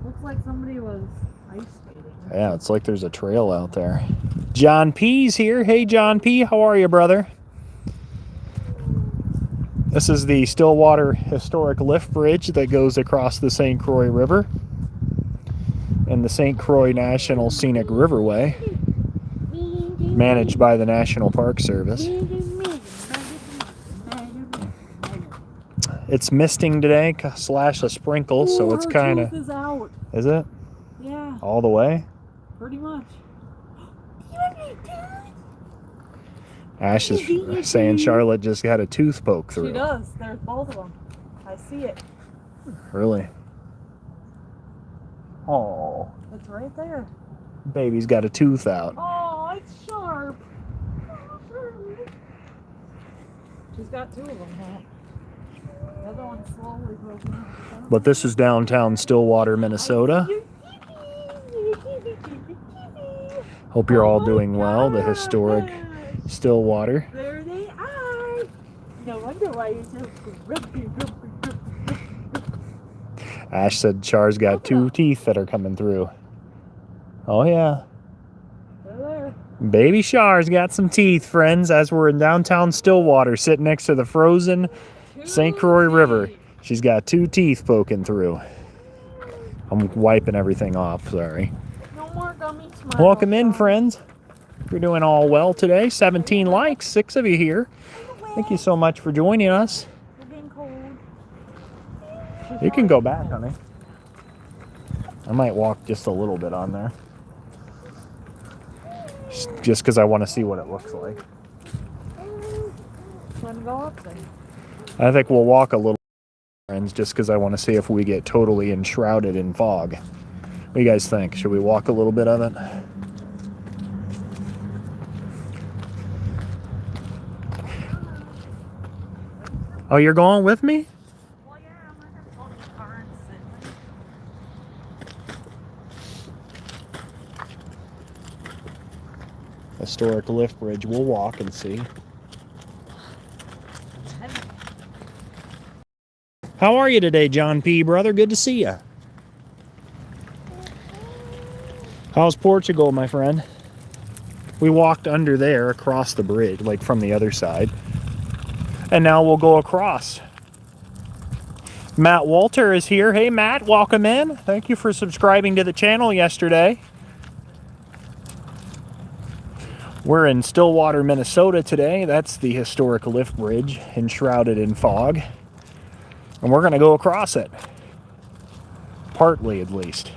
Looks like somebody was ice skating. Yeah, it's like there's a trail out there. John P's here. Hey, John P. How are you, brother? This is the Stillwater Historic Lift Bridge that goes across the St. Croix River and the St. Croix National Scenic Riverway, managed by the National Park Service. It's misting today, slash a sprinkle, so it's kind of... is out. Is it? Yeah, All the way? pretty much. Ash is saying Charlotte just got a tooth poke through. She does. There's both of them. I see it. Really? Oh, It's right there. baby's got a tooth out. Oh, it's sharp. She's got two of them, huh? The other one's slowly broken up. But this is downtown Stillwater, Minnesota. Hope you're all doing well. The historic Stillwater. There they are. No wonder why you're so grumpy. Ash said Char's got two teeth that are coming through. Oh, yeah. They're there. Baby Char's got some teeth, friends, as we're in downtown Stillwater, sitting next to the frozen St. Croix River. She's got two teeth poking through. I'm wiping everything off, sorry. No more gummy smiles. Welcome in, friends. You're doing all well today. 17 likes, 6 of you here. Thank you so much for joining us. We're getting cold. You can go back, honey. I might walk just a little bit on there. Just because I want to see what it looks like. Want to go up there? I think we'll walk a little, friends, just because I want to see if we get totally enshrouded in fog. What do you guys think? Should we walk a little bit of it? Oh, you're going with me? Well, yeah, I'm going to go to the car and sit. Historic lift bridge. We'll walk and see. How are you today, John P., brother? Good to see you. How's Portugal, my friend? We walked under there across the bridge, like from the other side. And now we'll go across. Matt Walter is here. Hey, Matt, welcome in. Thank you for subscribing to the channel yesterday. We're in Stillwater, Minnesota today. That's the historic lift bridge, enshrouded in fog. And we're going to go across it. Partly, at least.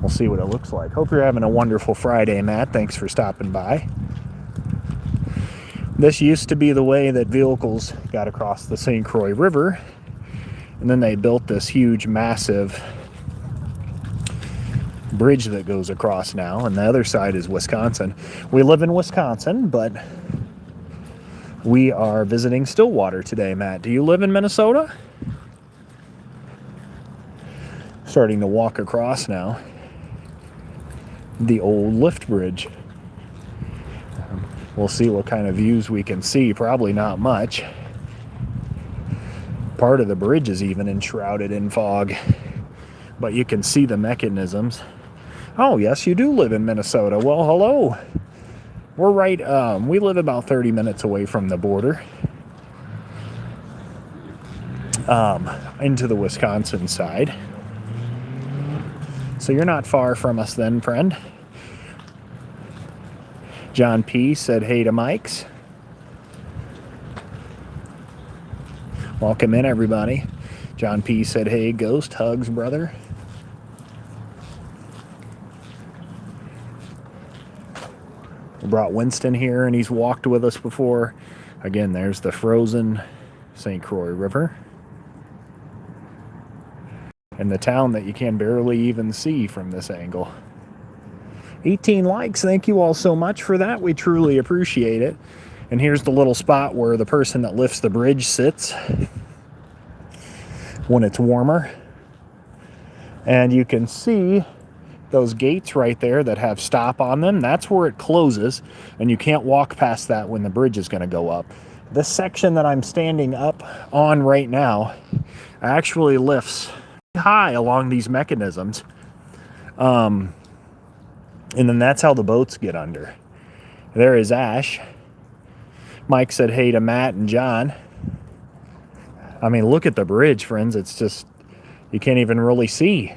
We'll see what it looks like. Hope you're having a wonderful Friday, Matt. Thanks for stopping by. This used to be the way that vehicles got across the St. Croix River. And then they built this huge, massive bridge that goes across now. And the other side is Wisconsin. We live in Wisconsin, but we are visiting Stillwater today, Matt. Do you live in Minnesota? Starting to walk across now. The old lift bridge. We'll see what kind of views we can see. Probably not much. Part of the bridge is even enshrouded in fog, but you can see the mechanisms. Oh, yes, you do live in Minnesota. Well, hello. We're right, we live about 30 minutes away from the border, into the Wisconsin side. So you're not far from us then, friend. John P. said hey to Mike's. Welcome in, everybody. John P. said hey, Ghost. Hugs, brother. We brought Winston here, and he's walked with us before. Again, there's the frozen St. Croix River. And the town that you can barely even see from this angle. 18 likes. Thank you all so much for that. We truly appreciate it. And here's the little spot where the person that lifts the bridge sits when it's warmer. And you can see those gates right there that have stop on them. That's where it closes, and you can't walk past that when the bridge is going to go up. This section that I'm standing up on right now actually lifts high along these mechanisms. And then that's how the boats get under. There is Ash. Mike said hey to Matt and John. I mean, look at the bridge, friends. It's just, you can't even really see.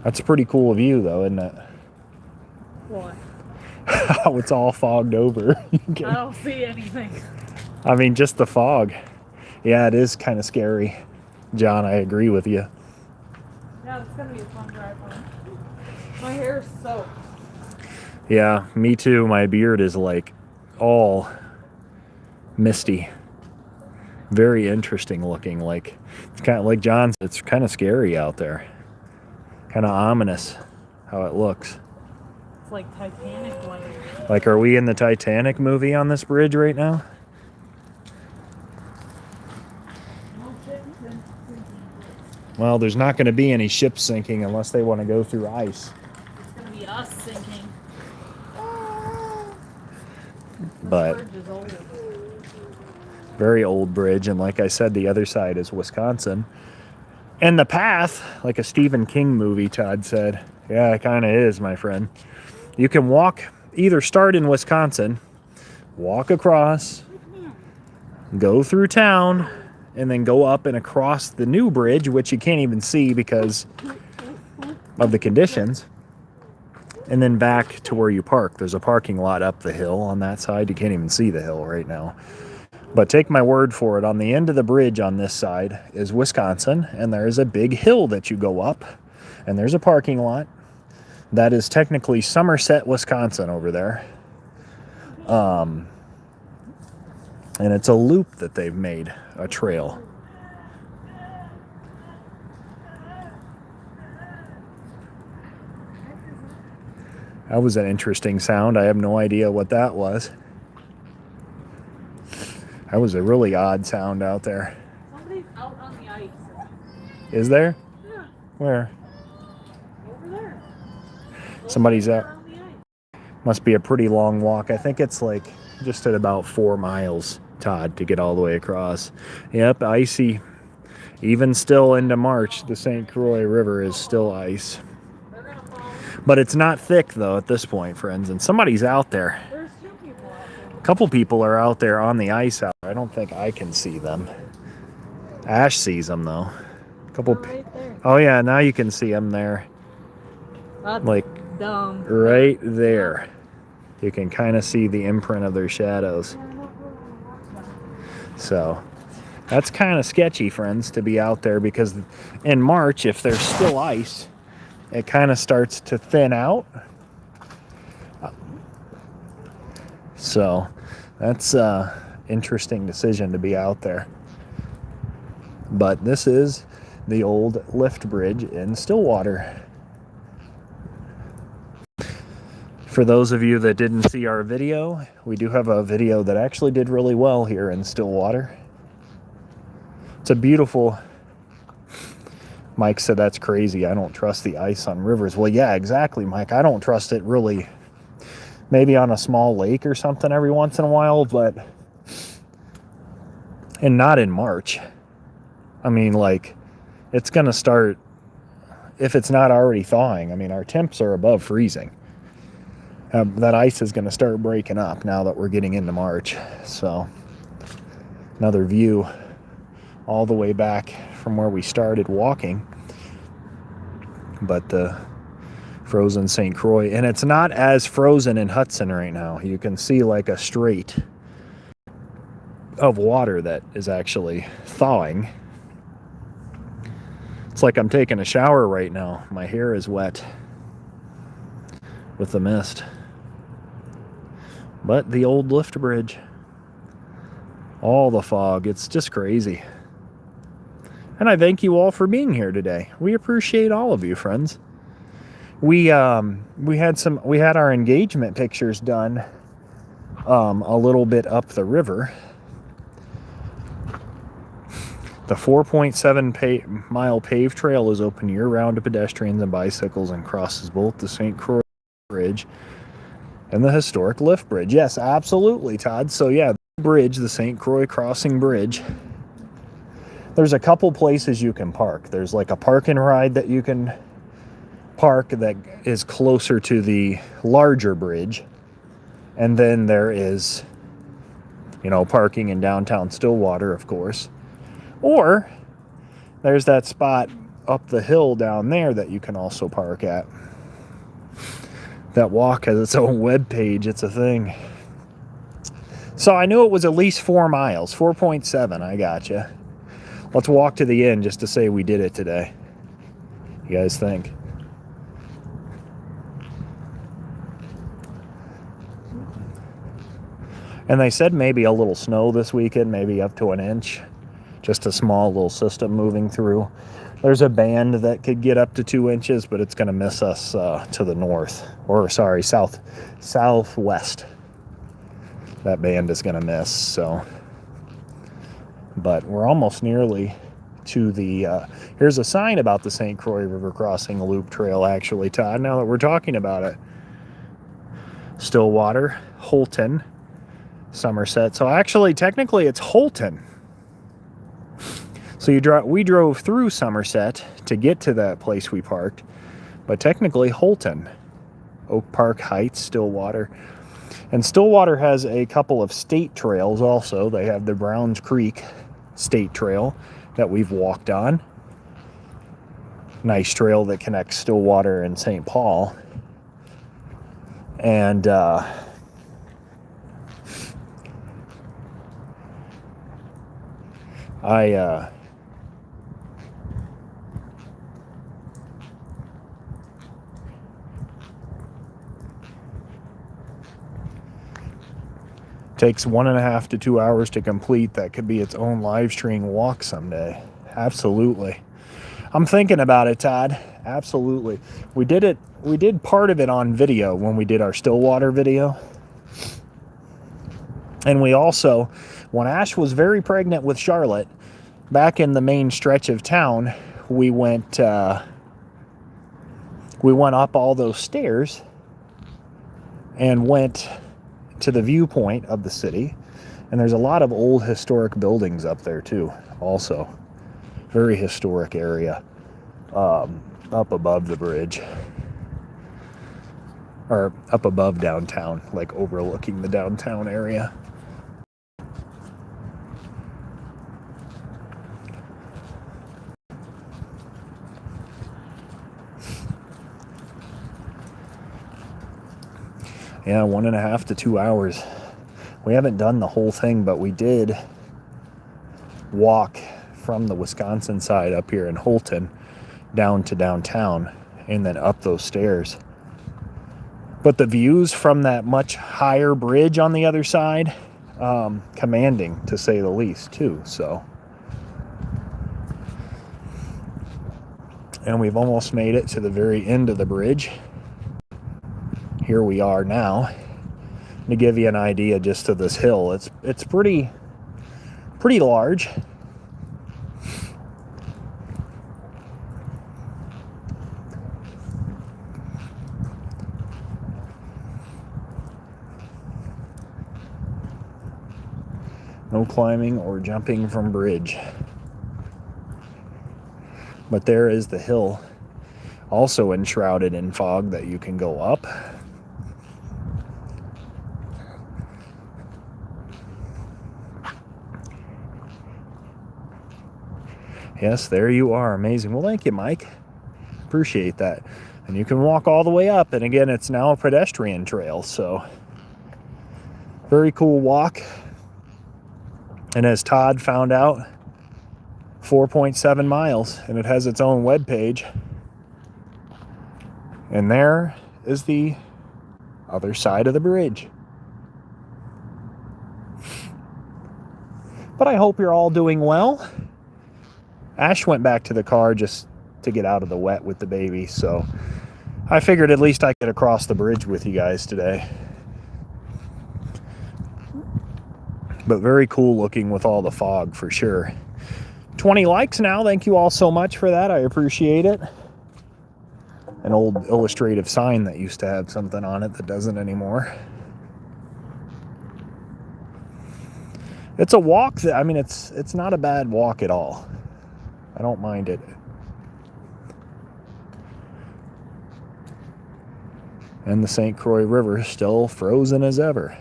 That's a pretty cool view, though, isn't it? What? How it's all fogged over. I don't see anything. I mean, just the fog. Yeah, it is kind of scary. John, I agree with you. Yeah, it's gonna be a fun drive home. My hair's soaked. Yeah, me too. My beard is like all misty. Very interesting looking. Like, it's kind of like John's. It's kind of scary out there. Kind of ominous how it looks. It's like Titanic light. Like, are we in the Titanic movie on this bridge right now? Well, there's not going to be any ships sinking unless they want to go through ice. It's gonna be us sinking. But This bridge is old. very old bridge, and like I said, the other side is Wisconsin. And the path, like a Stephen King movie, Todd said. Yeah, it kind of is, my friend. You can walk, either start in Wisconsin, walk across, go through town, and then go up and across the new bridge, which you can't even see because of the conditions, and then back to where you park. There's a parking lot up the hill on that side. You can't even see the hill right now. But take my word for it, on the end of the bridge on this side is Wisconsin, and there is a big hill that you go up, and there's a parking lot. That is technically Somerset, Wisconsin over there. And it's a loop that they've made, a trail. That was an interesting sound. I have no idea what that was. That was a really odd sound out there. Somebody's out on the ice. Is there? Yeah, Where? over there. Somebody's out. On the ice. Must be a pretty long walk. I think it's like just at about 4 miles, Todd, to get all the way across. Yep, icy. Even still into March, the St. Croix River is still ice. They're gonna fall. But it's not thick, though, at this point, friends. And somebody's out there. There's 2 people out there. A couple people are out there on the ice out there. I don't think I can see them. Ash sees them, though. A couple. They're right there. Oh, yeah, now you can see them there. That's Like, dumb. right there. You can kind of see the imprint of their shadows. So that's kind of sketchy, friends, to be out there, because in March, if there's still ice, it kind of starts to thin out. So that's an interesting decision to be out there. But this is the old lift bridge in Stillwater. For those of you that didn't see our video, we do have a video that actually did really well here in Stillwater. It's a beautiful... Mike said that's crazy. I don't trust the ice on rivers. Well, yeah, exactly, Mike. I don't trust it really. Maybe on a small lake or something every once in a while, but... And not in March. I mean, like, it's going to start... If it's not already thawing. I mean, our temps are above freezing. That ice is going to start breaking up now that we're getting into March. So, another view all the way back from where we started walking. But the frozen St. Croix. And it's not as frozen in Hudson right now. You can see like a strait of water that is actually thawing. It's like I'm taking a shower right now. My hair is wet with the mist. But the old lift bridge, all the fog, it's just crazy. And I thank you all for being here today. We appreciate all of you, friends. We had our engagement pictures done a little bit up the river. The 4.7-mile paved trail is open year-round to pedestrians and bicycles and crosses both the St. Croix Bridge and the historic lift bridge. Yes, absolutely, Todd. So yeah, the bridge, the St. Croix Crossing Bridge, there's a couple places you can park. There's like a park and ride that you can park that is closer to the larger bridge. And then there is, parking in downtown Stillwater, of course. Or there's that spot up the hill down there that you can also park at. That walk has its own web page. It's a thing. So I knew it was at least 4 miles. 4.7. I gotcha. Let's walk to the end just to say we did it today. You guys think? And they said maybe a little snow this weekend, maybe up to 1 inch. Just a small little system moving through. There's a band that could get up to 2 inches, but it's going to miss us to the north. Or, sorry, southwest. That band is going to miss, so. But we're almost nearly to the... here's a sign about the St. Croix River Crossing Loop Trail, actually, Todd, now that we're talking about it. Stillwater, Holton, Somerset. So, actually, technically, it's Holton. So we drove through Somerset to get to that place we parked, but technically Holton, Oak Park Heights, Stillwater. And Stillwater has a couple of state trails also. They have the Browns Creek State Trail that we've walked on. Nice trail that connects Stillwater and St. Paul. And takes 1.5 to 2 hours to complete. That could be its own live stream walk someday. Absolutely. I'm thinking about it, Todd. Absolutely. We did part of it on video when we did our Stillwater video. And we also, when Ash was very pregnant with Charlotte, back in the main stretch of town, we went up all those stairs and went to the viewpoint of the city. And there's a lot of old historic buildings up there too, also. Very historic area up above the bridge. Or up above downtown, like overlooking the downtown area. Yeah, 1.5 to 2 hours. We haven't done the whole thing, but we did walk from the Wisconsin side up here in Holton down to downtown and then up those stairs. But the views from that much higher bridge on the other side, commanding to say the least too, so. And we've almost made it to the very end of the bridge. Here we are now. To give you an idea just of this hill, it's pretty large. No climbing or jumping from bridge. But there is the hill, also enshrouded in fog, that you can go up. Yes, there you are. Amazing. Well, thank you, Mike. Appreciate that. And you can walk all the way up. And again, it's now a pedestrian trail, so very cool walk. And as Todd found out, 4.7 miles, and it has its own web page. And there is the other side of the bridge. But I hope you're all doing well. Ash went back to the car just to get out of the wet with the baby, so I figured at least I could cross the bridge with you guys today. But very cool looking with all the fog for sure. 20 likes now. Thank you all so much for that. I appreciate it. An old illustrative sign that used to have something on it that doesn't anymore. It's a walk that, I mean, it's not a bad walk at all. I don't mind it. And the St. Croix River is still frozen as ever.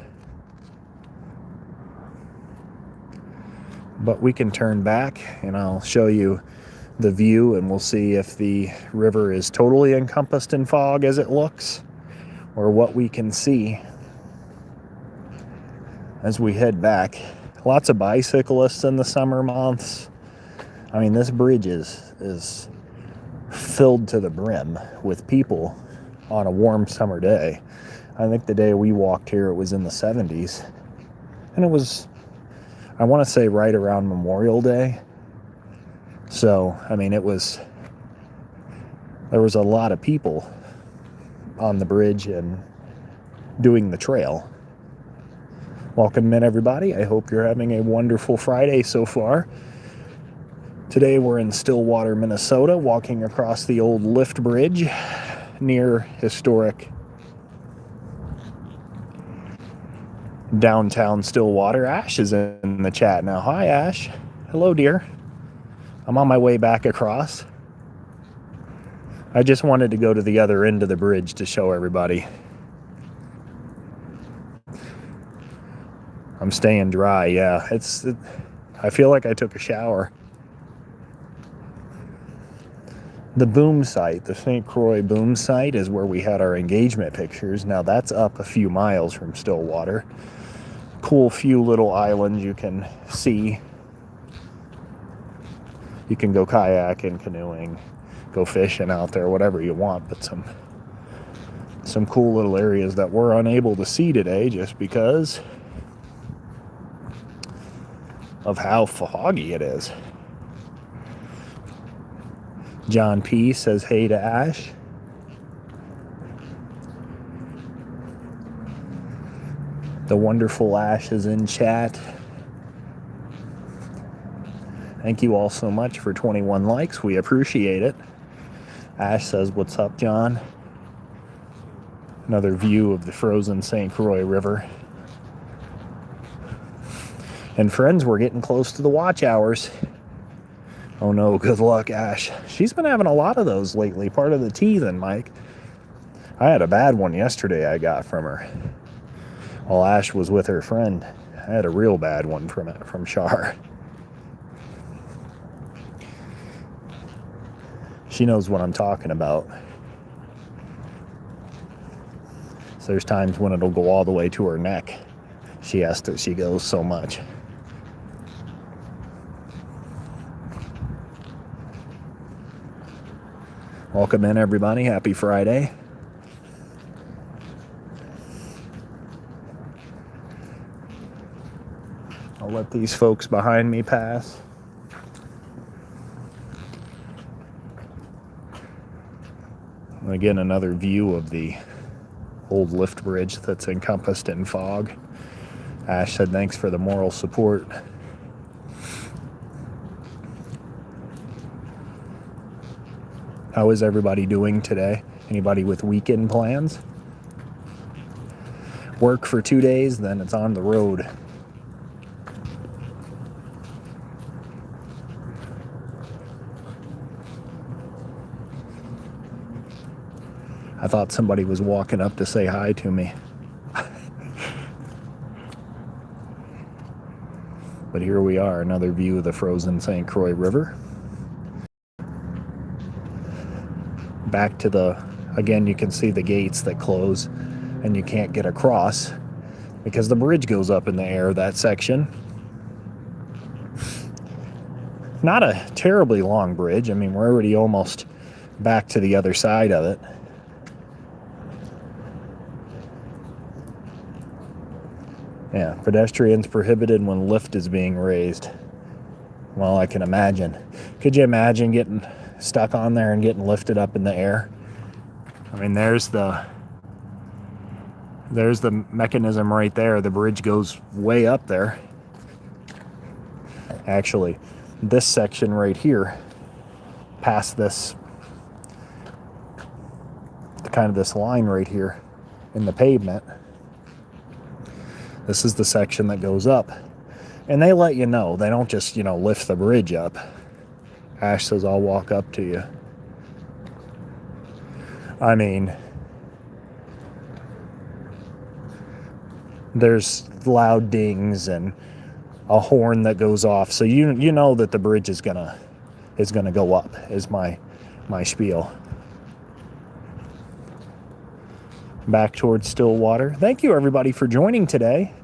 But we can turn back and I'll show you the view and we'll see if the river is totally encompassed in fog as it looks, or what we can see as we head back. Lots of bicyclists in the summer months. I mean, this bridge is filled to the brim with people on a warm summer day. I think the day we walked here, it was in the 70s. And it was, I want to say, right around Memorial Day. So, I mean, there was a lot of people on the bridge and doing the trail. Welcome in, everybody. I hope you're having a wonderful Friday so far. Today we're in Stillwater, Minnesota, walking across the old lift bridge near historic downtown Stillwater. Ash is in the chat now. Hi, Ash. Hello, dear. I'm on my way back across. I just wanted to go to the other end of the bridge to show everybody. I'm staying dry, yeah. I feel like I took a shower. The boom site, the St. Croix boom site, is where we had our engagement pictures. Now that's up a few miles from Stillwater. Cool few little islands you can see. You can go kayaking, canoeing, go fishing out there, whatever you want, but some cool little areas that we're unable to see today just because of how foggy it is. John P. says hey to Ash. The wonderful Ash is in chat. Thank you all so much for 21 likes. We appreciate it. Ash says, what's up, John? Another view of the frozen St. Croix River. And friends, we're getting close to the watch hours. Oh no, good luck, Ash. She's been having a lot of those lately. Part of the teething, Mike. I had a bad one yesterday I got from her while Ash was with her friend. I had a real bad one from Shar. She knows what I'm talking about. So there's times when it'll go all the way to her neck. She goes so much. Welcome in, everybody. Happy Friday. I'll let these folks behind me pass. And again, another view of the old lift bridge that's encompassed in fog. Ash said thanks for the moral support. How is everybody doing today? Anybody with weekend plans? Work for 2 days, then it's on the road. I thought somebody was walking up to say hi to me. But here we are, another view of the frozen St. Croix River. Back to again, you can see the gates that close and you can't get across because the bridge goes up in the air, that section. Not a terribly long bridge. I mean, we're already almost back to the other side of it. Yeah, pedestrians prohibited when lift is being raised. Well, I can imagine. Could you imagine getting stuck on there and getting lifted up in the air? I mean, there's the mechanism right there. The bridge goes way up there. Actually, this section right here, past this, kind of this line right here in the pavement. This is the section that goes up. And they let you know. They don't just, you know, lift the bridge up. Ash says, I'll walk up to you. I mean, there's loud dings and a horn that goes off. So you know that the bridge is gonna go up, is my spiel. Back towards Stillwater. Thank you everybody for joining today.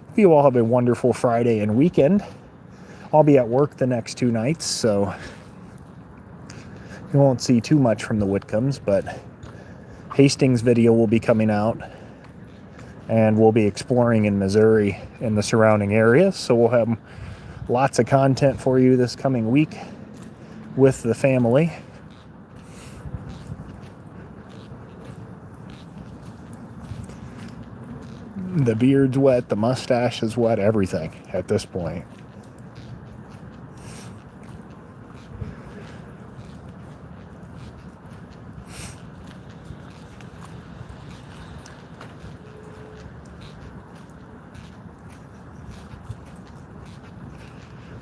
Hope you all have a wonderful Friday and weekend. I'll be at work the next 2 nights, so you won't see too much from the Whitcombs, but Hastings video will be coming out, and we'll be exploring in Missouri and the surrounding areas, so we'll have lots of content for you this coming week with the family. The beard's wet, the mustache is wet, everything at this point.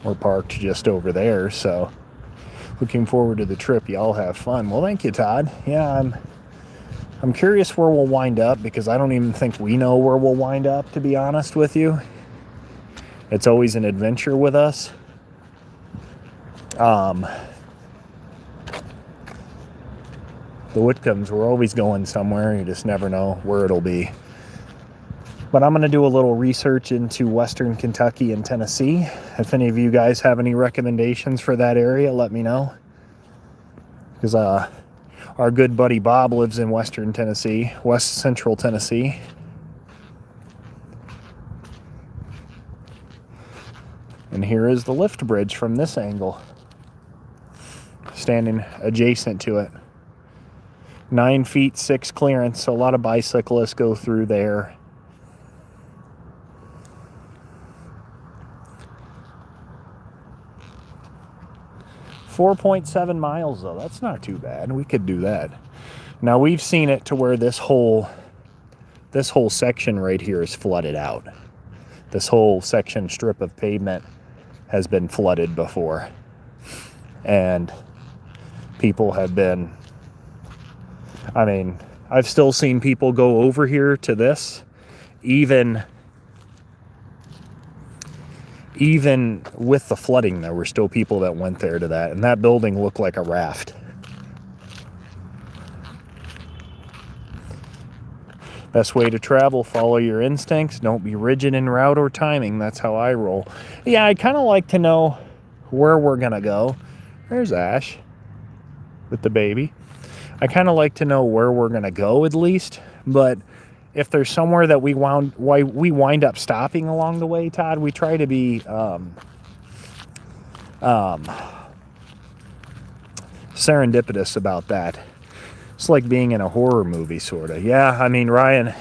We're parked just over there, so looking forward to the trip. Y'all have fun. Well, thank you, Todd. Yeah, I'm curious where we'll wind up, because I don't even think we know where we'll wind up, to be honest with you. It's always an adventure with us. The Whitcombs, we're always going somewhere. You just never know where it'll be. But I'm going to do a little research into Western Kentucky and Tennessee. If any of you guys have any recommendations for that area, let me know. Because our good buddy Bob lives in Western Tennessee, West Central Tennessee. And here is the lift bridge from this angle, standing adjacent to it. 9 feet 6 clearance, so a lot of bicyclists go through there. .7 miles though, that's not too bad. We could do that. Now we've seen it to where this whole section right here is flooded out. This whole section strip of pavement has been flooded before. And people have been, I mean, I've still seen people go over here to this, even with the flooding, there were still people that went there to that, and that building looked like a raft. Best way to travel, follow your instincts, don't be rigid in route or timing. That's how I roll. Yeah, I kind of like to know where we're gonna go. There's Ash with the baby. I kind of like to know where we're gonna go at least, but if there's somewhere that we wind up stopping along the way, Todd, we try to be serendipitous about that. It's like being in a horror movie, sort of. Yeah, I mean, Ryan,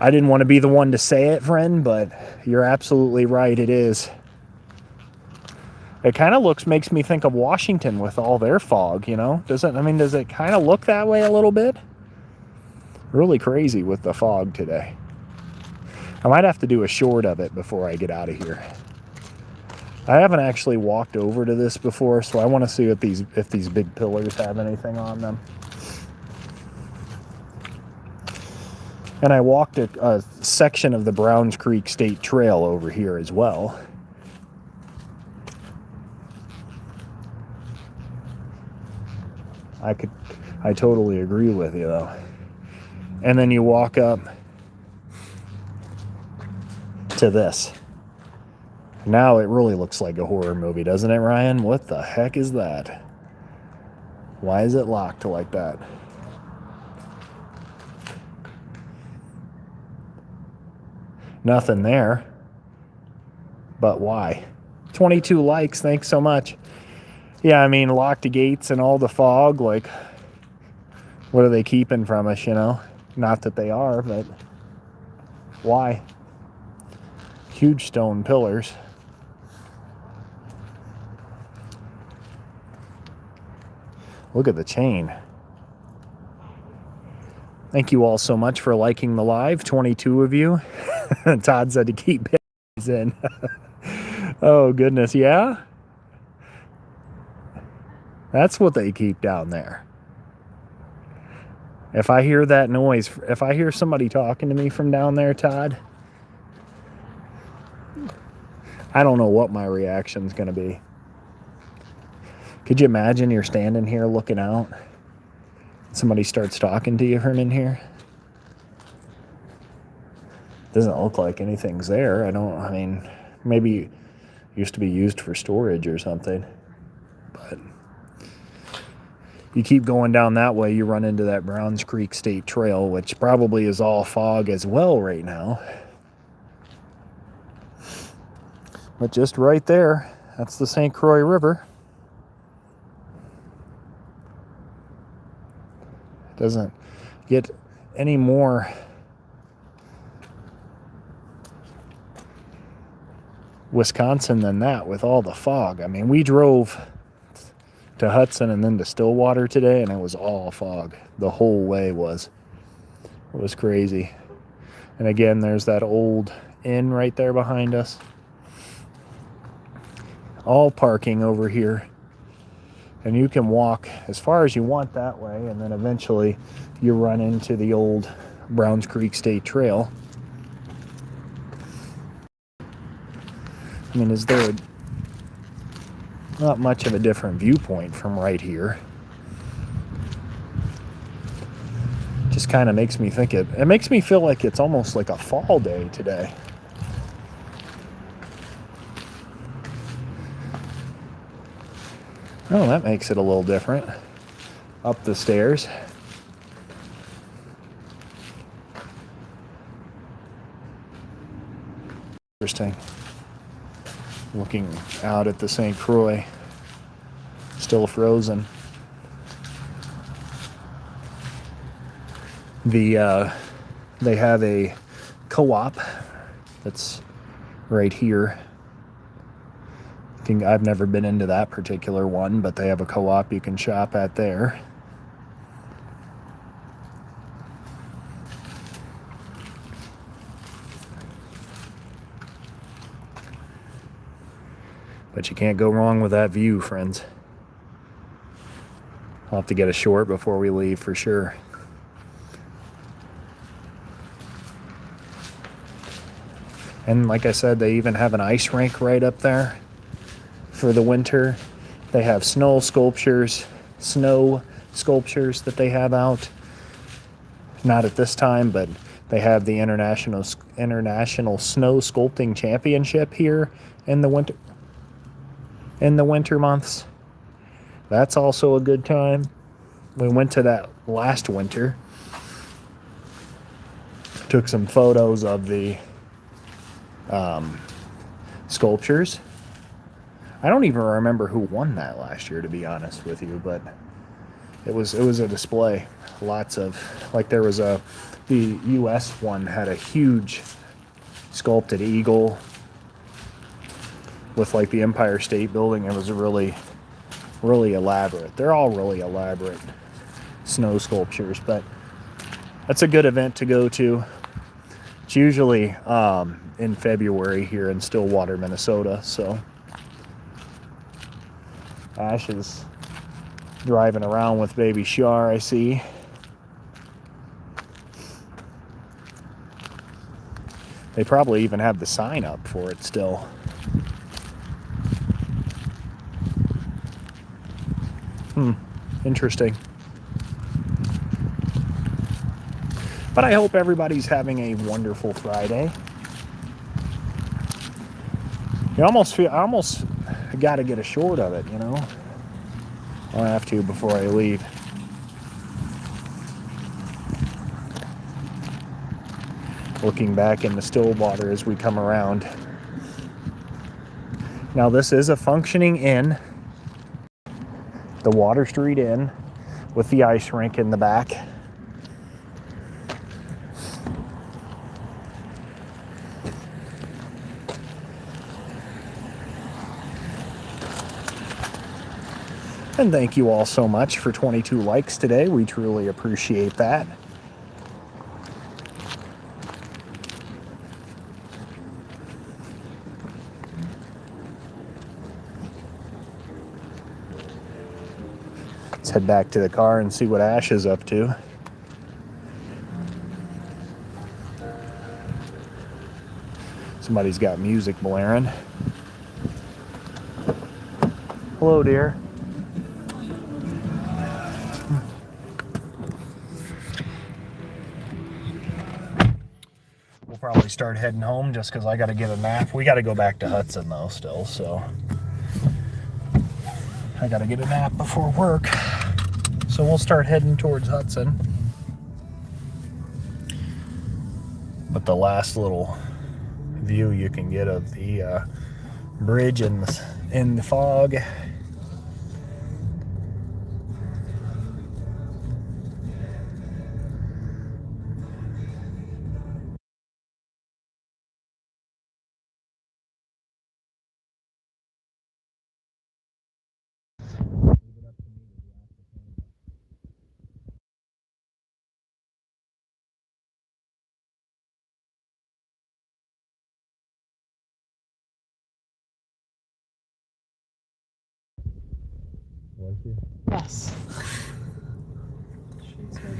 I didn't want to be the one to say it, friend, but you're absolutely right, it is. It kind of makes me think of Washington with all their fog, you know? Does it kind of look that way a little bit? Really crazy with the fog today. I might have to do a short of it before I get out of here. I haven't actually walked over to this before, so I want to see if these big pillars have anything on them. And I walked a section of the Browns Creek State Trail over here as well. I totally agree with you though. And then you walk up to this. Now it really looks like a horror movie, doesn't it, Ryan? What the heck is that? Why is it locked like that? Nothing there. But why? 22 likes, thanks so much. Yeah, I mean, locked gates and all the fog, like, what are they keeping from us, you know? Not that they are, but why? Huge stone pillars. Look at the chain. Thank you all so much for liking the live, 22 of you. Todd said to keep these in. Oh, goodness, yeah? That's what they keep down there. If I hear that noise, if I hear somebody talking to me from down there, Todd, I don't know what my reaction's going to be. Could you imagine you're standing here looking out? Somebody starts talking to you from in here? Doesn't look like anything's there. I mean, maybe it used to be used for storage or something. But you keep going down that way, you run into that Browns Creek State Trail, which probably is all fog as well right now. But just right there, that's the St. Croix River. Doesn't get any more Wisconsin than that with all the fog. I mean, we drove to Hudson and then to Stillwater today, and it was all fog. The whole way was. It was crazy. And again, there's that old inn right there behind us. All parking over here. And you can walk as far as you want that way, and then eventually you run into the old Browns Creek State Trail. I mean, is there not much of a different viewpoint from right here? Just kind of makes me think it makes me feel like it's almost like a fall day today. Oh, that makes it a little different. Up the stairs. Interesting. Looking out at the St. Croix. Still frozen. They have a co-op that's right here. I've never been into that particular one, but they have a co-op you can shop at there. But you can't go wrong with that view, friends. I'll have to get a short before we leave for sure. And like I said, they even have an ice rink right up there. For the winter, they have snow sculptures that they have out. Not at this time, but they have the international snow sculpting championship here in the winter months. That's also a good time. We went to that last winter. Took some photos of the sculptures. I don't even remember who won that last year, to be honest with you, but it was a display. Lots of, like, there was the U.S. one had a huge sculpted eagle with like the Empire State Building. It was really, really elaborate. They're all really elaborate snow sculptures, but that's a good event to go to. It's usually in February here in Stillwater, Minnesota, so Ash is driving around with baby Shar, I see. They probably even have the sign up for it still. Interesting. But I hope everybody's having a wonderful Friday. I almost got to get a short of it, you know. I'll have to before I leave. Looking back in the Stillwater as we come around. Now this is a functioning inn. The Water Street Inn with the ice rink in the back. And thank you all so much for 22 likes today. We truly appreciate that. Let's head back to the car and see what Ash is up to. Somebody's got music blaring. Hello, dear. We'll probably start heading home just because I got to get a nap. We got to go back to Hudson, though, still, so I got to get a nap before work. So we'll start heading towards Hudson. But the last little view you can get of the bridge in the fog. Yes.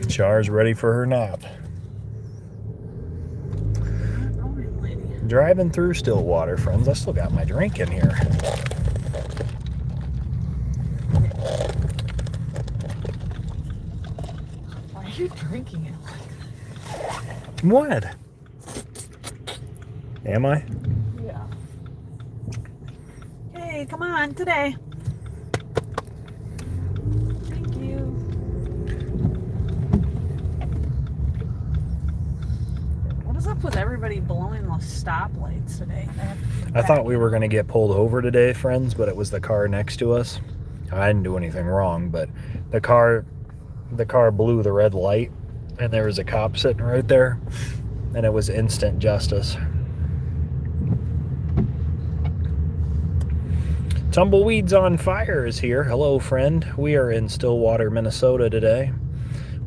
Char's ready for her nap. Driving through Stillwater, friends. I still got my drink in here. Why are you drinking it? What? Am I? Yeah. Hey, come on, today. Thank you. What is up with everybody blowing the stoplights today? I thought we were going to get pulled over today, friends, but it was the car next to us. I didn't do anything wrong, but the car blew the red light, and there was a cop sitting right there, and it was instant justice. Tumbleweeds on Fire is here. Hello, friend. We are in Stillwater, Minnesota today.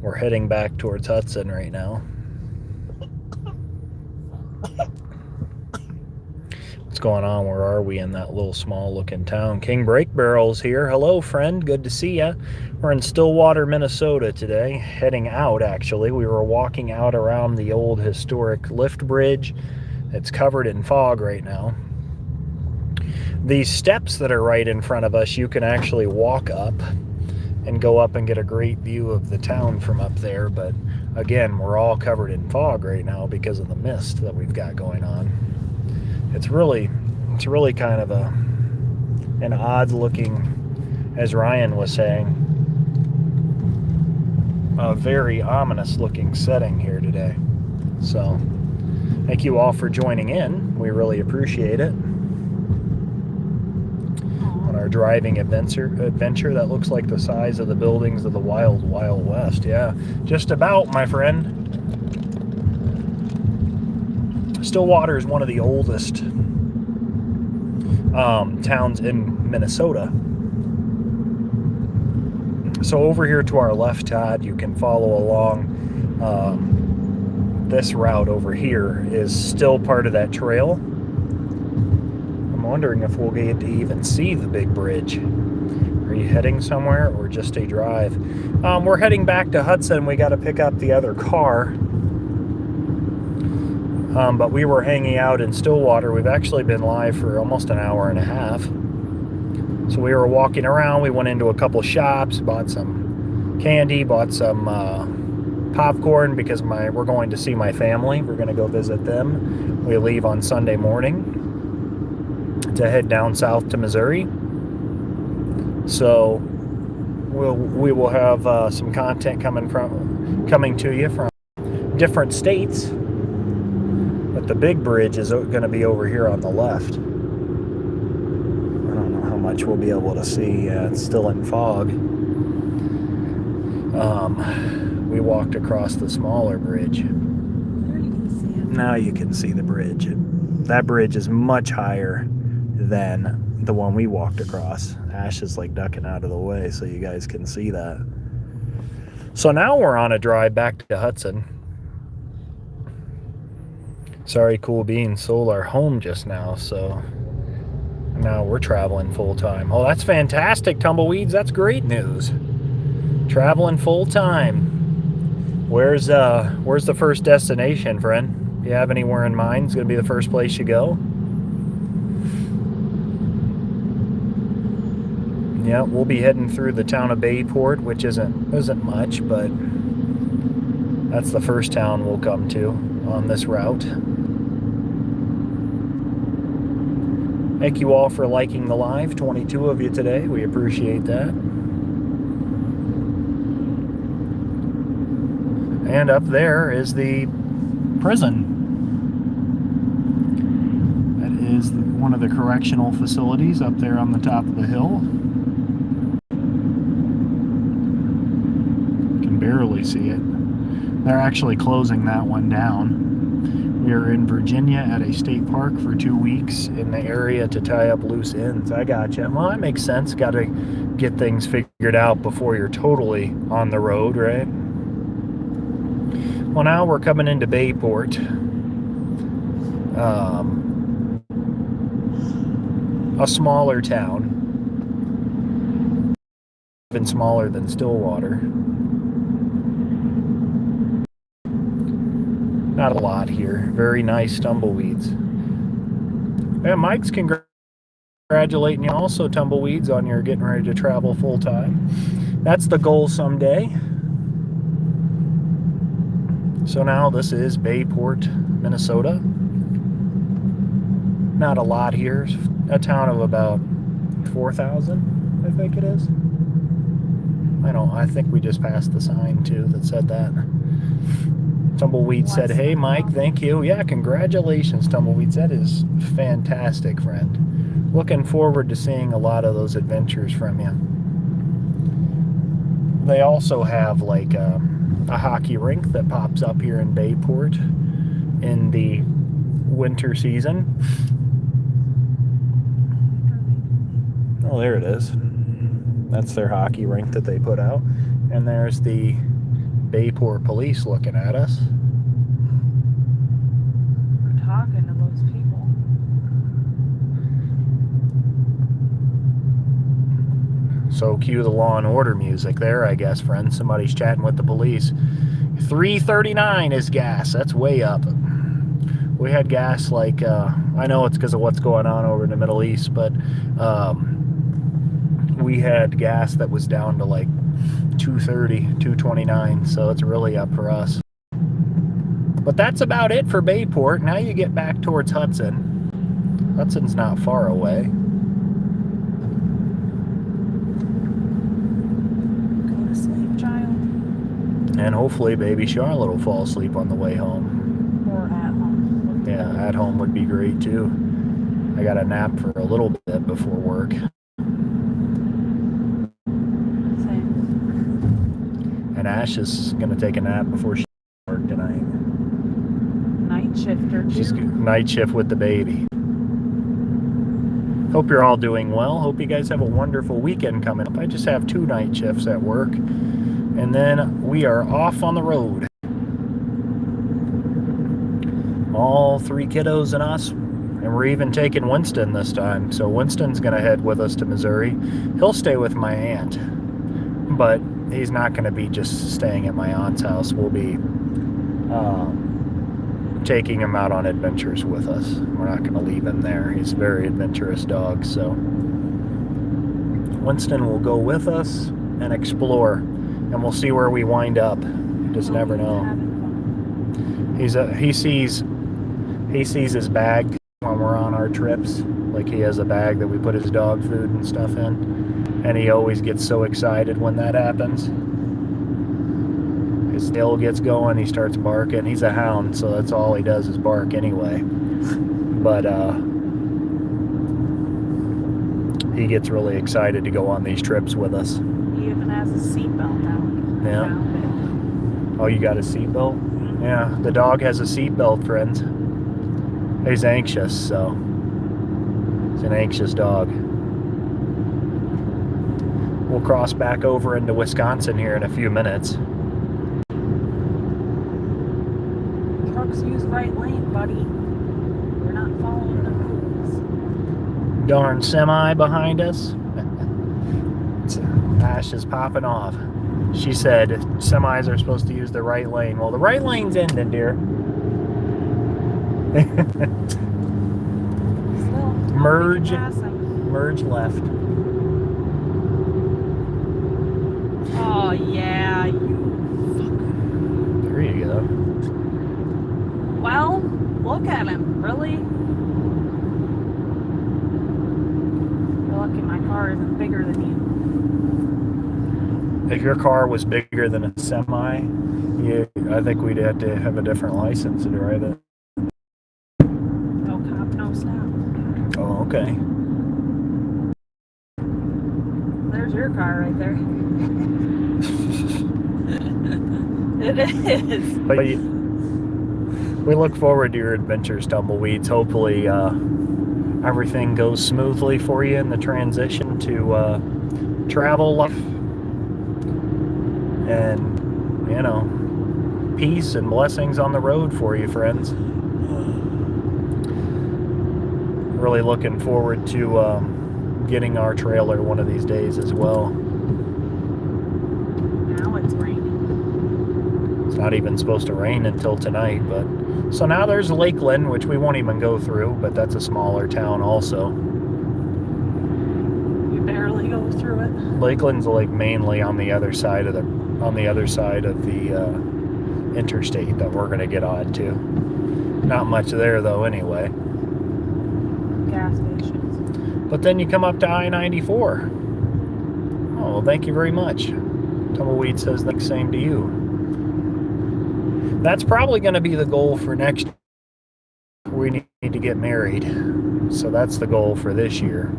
We're heading back towards Hudson right now. What's going on? Where are we in that little small looking town? King Brake Barrel's here. Hello, friend. Good to see ya. We're in Stillwater, Minnesota today. Heading out, actually. We were walking out around the old historic lift bridge. It's covered in fog right now. These steps that are right in front of us, you can actually walk up and go up and get a great view of the town from up there. But again, we're all covered in fog right now because of the mist that we've got going on. It's really kind of an odd looking, as Ryan was saying, a very ominous looking setting here today. So thank you all for joining in. We really appreciate it. On our driving adventure that looks like the size of the buildings of the Wild Wild West. Yeah, just about, my friend. Stillwater is one of the oldest towns in Minnesota. So over here to our left, Todd, you can follow along. This route over here is still part of that trail. I'm wondering if we'll get to even see the big bridge. Are you heading somewhere or just a drive? We're heading back to Hudson. We got to pick up the other car. But we were hanging out in Stillwater. We've actually been live for almost an hour and a half. So we were walking around. We went into a couple shops, bought some candy, bought some popcorn because we're going to see my family. We're going to go visit them. We leave on Sunday morning to head down south to Missouri. So we will have some content coming to you from different states. But the big bridge is going to be over here on the left. I don't know how much we'll be able to see. It's still in fog. We walked across the smaller bridge. Now you can see the bridge. That bridge is much higher than the one we walked across. Ash is like ducking out of the way so you guys can see that. So now we're on a drive back to Hudson. Sorry, Cool Beans sold our home just now, so now we're traveling full time. Oh, that's fantastic, Tumbleweeds. That's great news. Traveling full time. Where's the first destination, friend? Do you have anywhere in mind? It's gonna be the first place you go? Yeah, we'll be heading through the town of Bayport, which isn't much, but that's the first town we'll come to on this route. Thank you all for liking the live. 22 of you today. We appreciate that. And up there is the prison. That is one of the correctional facilities up there on the top of the hill. Can barely see it. They're actually closing that one down. We are in Virginia at a state park for 2 weeks in the area to tie up loose ends. I gotcha. Well, that makes sense. Got to get things figured out before you're totally on the road, right? Well, now we're coming into Bayport. A smaller town. Even smaller than Stillwater. Not a lot here. Very nice tumbleweeds. Yeah, Mike's congratulating you also, Tumbleweeds, on your getting ready to travel full time. That's the goal someday. So now this is Bayport, Minnesota. Not a lot here. A town of about 4,000, I think it is. I think we just passed the sign too that said that. Tumbleweed said, "Hey Mike, thank you." Yeah, congratulations, Tumbleweed. That is fantastic, friend. Looking forward to seeing a lot of those adventures from you. They also have like a hockey rink that pops up here in Bayport in the winter season. Oh, there it is. That's their hockey rink that they put out. And there's the Bayport police looking at us. We're talking to those people. So cue the Law and Order music there, I guess, friends. Somebody's chatting with the police. $3.39 is gas. That's way up. We had gas like, I know it's because of what's going on over in the Middle East, but we had gas that was down to like $2.30, $2.29, so it's really up for us. But that's about it for Bayport. Now you get back towards Hudson. Hudson's not far away. Go to sleep, child. And hopefully baby Charlotte will fall asleep on the way home. Or at home. Yeah, at home would be great too. I got a nap for a little bit before work. And Ash is going to take a nap before she work tonight. Night shifter. She's night shift with the baby. Hope you're all doing well. Hope you guys have a wonderful weekend coming up. I just have 2 night shifts at work. And then we are off on the road. All 3 kiddos and us. And we're even taking Winston this time. So Winston's going to head with us to Missouri. He'll stay with my aunt. But he's not going to be just staying at my aunt's house. We'll be taking him out on adventures with us. We're not going to leave him there. He's a very adventurous dog. So Winston will go with us and explore. And we'll see where we wind up. You just never know. He sees his bag when we're on our trips. Like he has a bag that we put his dog food and stuff in. And he always gets so excited when that happens. His tail gets going, he starts barking. He's a hound, so that's all he does is bark anyway. But he gets really excited to go on these trips with us. He even has a seatbelt out. Yeah. Oh, you got a seatbelt? Yeah, the dog has a seatbelt, friends. He's anxious, so he's an anxious dog. we'll cross back over into Wisconsin here in a few minutes. Trucks use right lane, buddy. We're not following the rules. Darn semi behind us. Ash is popping off. She said semis are supposed to use the right lane. Well, the right lane's ending, dear. Still, Merge. pass him. Merge left. Oh yeah, you. There you go. Well, look at him. Really? You're lucky my car isn't bigger than you. If your car was bigger than a semi, I think we'd have to have a different license to drive it. No cop, no stop. Oh, okay. There's your car right there. It is. But we look forward to your adventures, Tumbleweeds. Hopefully everything goes smoothly for you in the transition to travel life. And, you know, peace and blessings on the road for you, friends. Really looking forward to getting our trailer one of these days as well. Now it's raining. It's not even supposed to rain until tonight, but so now there's Lakeland, which we won't even go through, but that's a smaller town also. You barely go through it. Lakeland's like mainly on the other side of the interstate that we're going to get on to. Not much there though anyway. Gas stations. But then you come up to I-94. Oh, well, thank you very much. Tumbleweed says the same to you. That's probably going to be the goal for next year. We need to get married. So that's the goal for this year.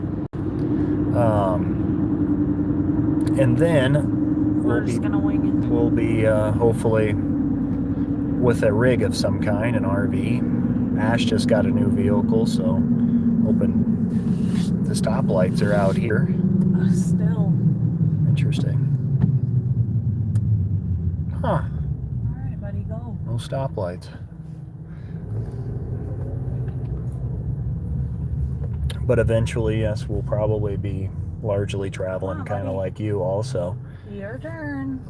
And then We're just gonna wing it. we'll be hopefully with a rig of some kind, an RV. Ash just got a new vehicle, so hoping the stoplights are out here. Still. Interesting. Huh. Alright, buddy, go. No stoplights. But eventually, yes, we'll probably be largely traveling kind of like you also. Your turn.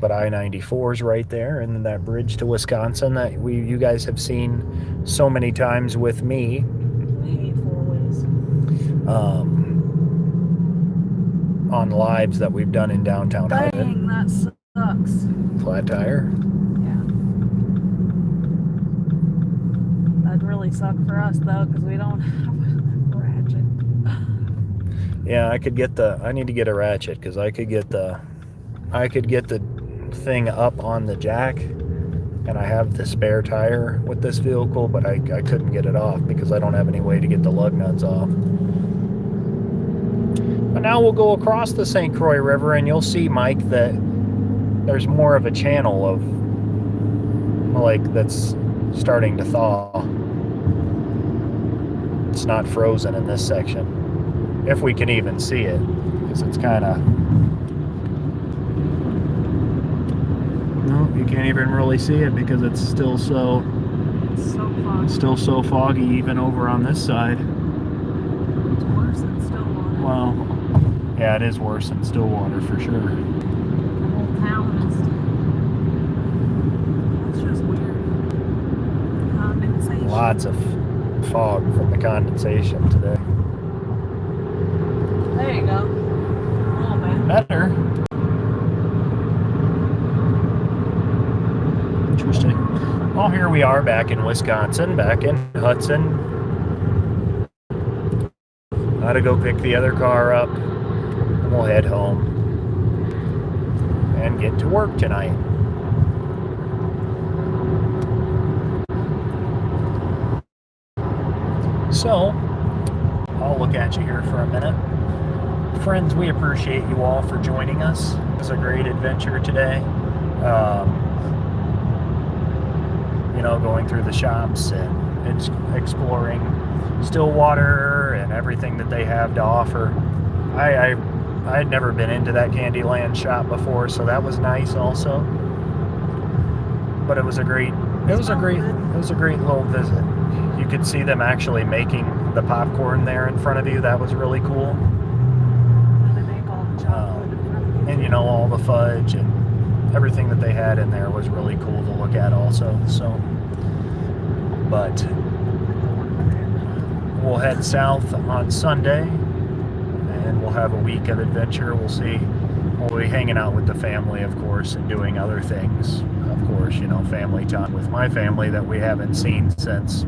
But I-94 is right there, and then that bridge to Wisconsin that you guys have seen so many times with me. I hate four-ways. On lives that we've done in downtown Hutton. Dang, that sucks. Flat tire. Yeah. That'd really suck for us though, because we don't have a ratchet. Yeah, I need to get a ratchet because I could get the thing up on the jack, and I have the spare tire with this vehicle, but I couldn't get it off because I don't have any way to get the lug nuts off. But now we'll go across the St. Croix River, and you'll see, Mike, that there's more of a channel of that's starting to thaw. It's not frozen in this section, if we can even see it, because it's kind of... No, you can't even really see it because it's still so foggy even over on this side. It's worse than Stillwater. Well, yeah, it is worse than Stillwater for sure. The whole town is... It's just weird. Condensation. Lots of fog from the condensation today. There you go. Oh man. Better. Interesting. Well, here we are back in Wisconsin, back in Hudson. Gotta go pick the other car up, and we'll head home and get to work tonight. So, I'll look at you here for a minute. Friends, we appreciate you all for joining us. It was a great adventure today. Going through the shops and exploring Stillwater and everything that they have to offer. I I had never been into that Candyland shop before, so that was nice also. But it was a great little visit. You could see them actually making the popcorn there in front of you. That was really cool. And they make all the chocolate in front of you. And you know, all the fudge and everything that they had in there was really cool to look at also. So, but we'll head south on Sunday and we'll have a week of adventure. We'll see. We'll be hanging out with the family, of course, and doing other things. Of course, you know, family time with my family that we haven't seen since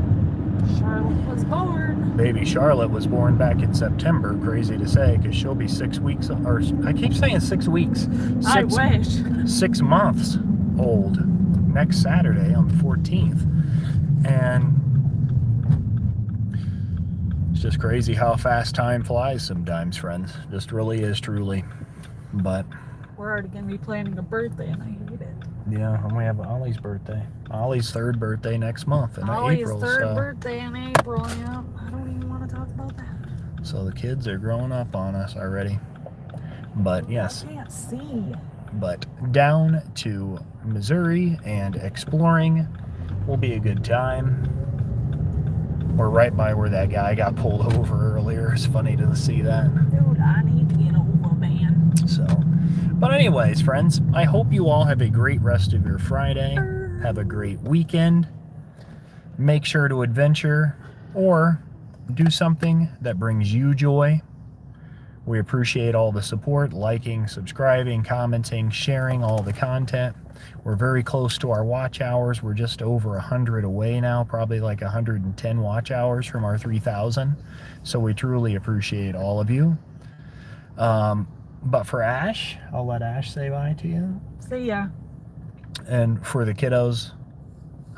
Charlotte was born. baby Charlotte was born back in September. Crazy to say, because she'll be 6 weeks, or I keep saying 6 weeks. I wish. 6 months old next Saturday on the 14th. And it's just crazy how fast time flies sometimes, friends. Just really is, truly. But We're already going to be planning a birthday, and I hate it. yeah, and we have Ollie's birthday. Ollie's 3rd birthday next month in Ollie's April. third So, birthday in April, yeah. I don't even want to talk about that. so the kids are growing up on us already. But yes, I can't see. but down to Missouri and exploring will be a good time. We're right by where that guy got pulled over earlier. It's funny to see that. Dude, I need to get over, man. So, but anyways, friends, I hope you all have a great rest of your Friday. Have a great weekend. Make sure to adventure or do something that brings you joy. We appreciate all the support, liking, subscribing, commenting, sharing all the content. We're very close to our watch hours. We're just over 100 away now, probably like 110 watch hours from our 3,000. So we truly appreciate all of you. But for Ash, I'll let Ash say bye to you. See ya. And for the kiddos,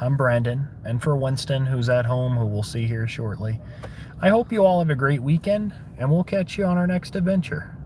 I'm Brandon. And for Winston, who's at home, who we'll see here shortly, I hope you all have a great weekend, and we'll catch you on our next adventure.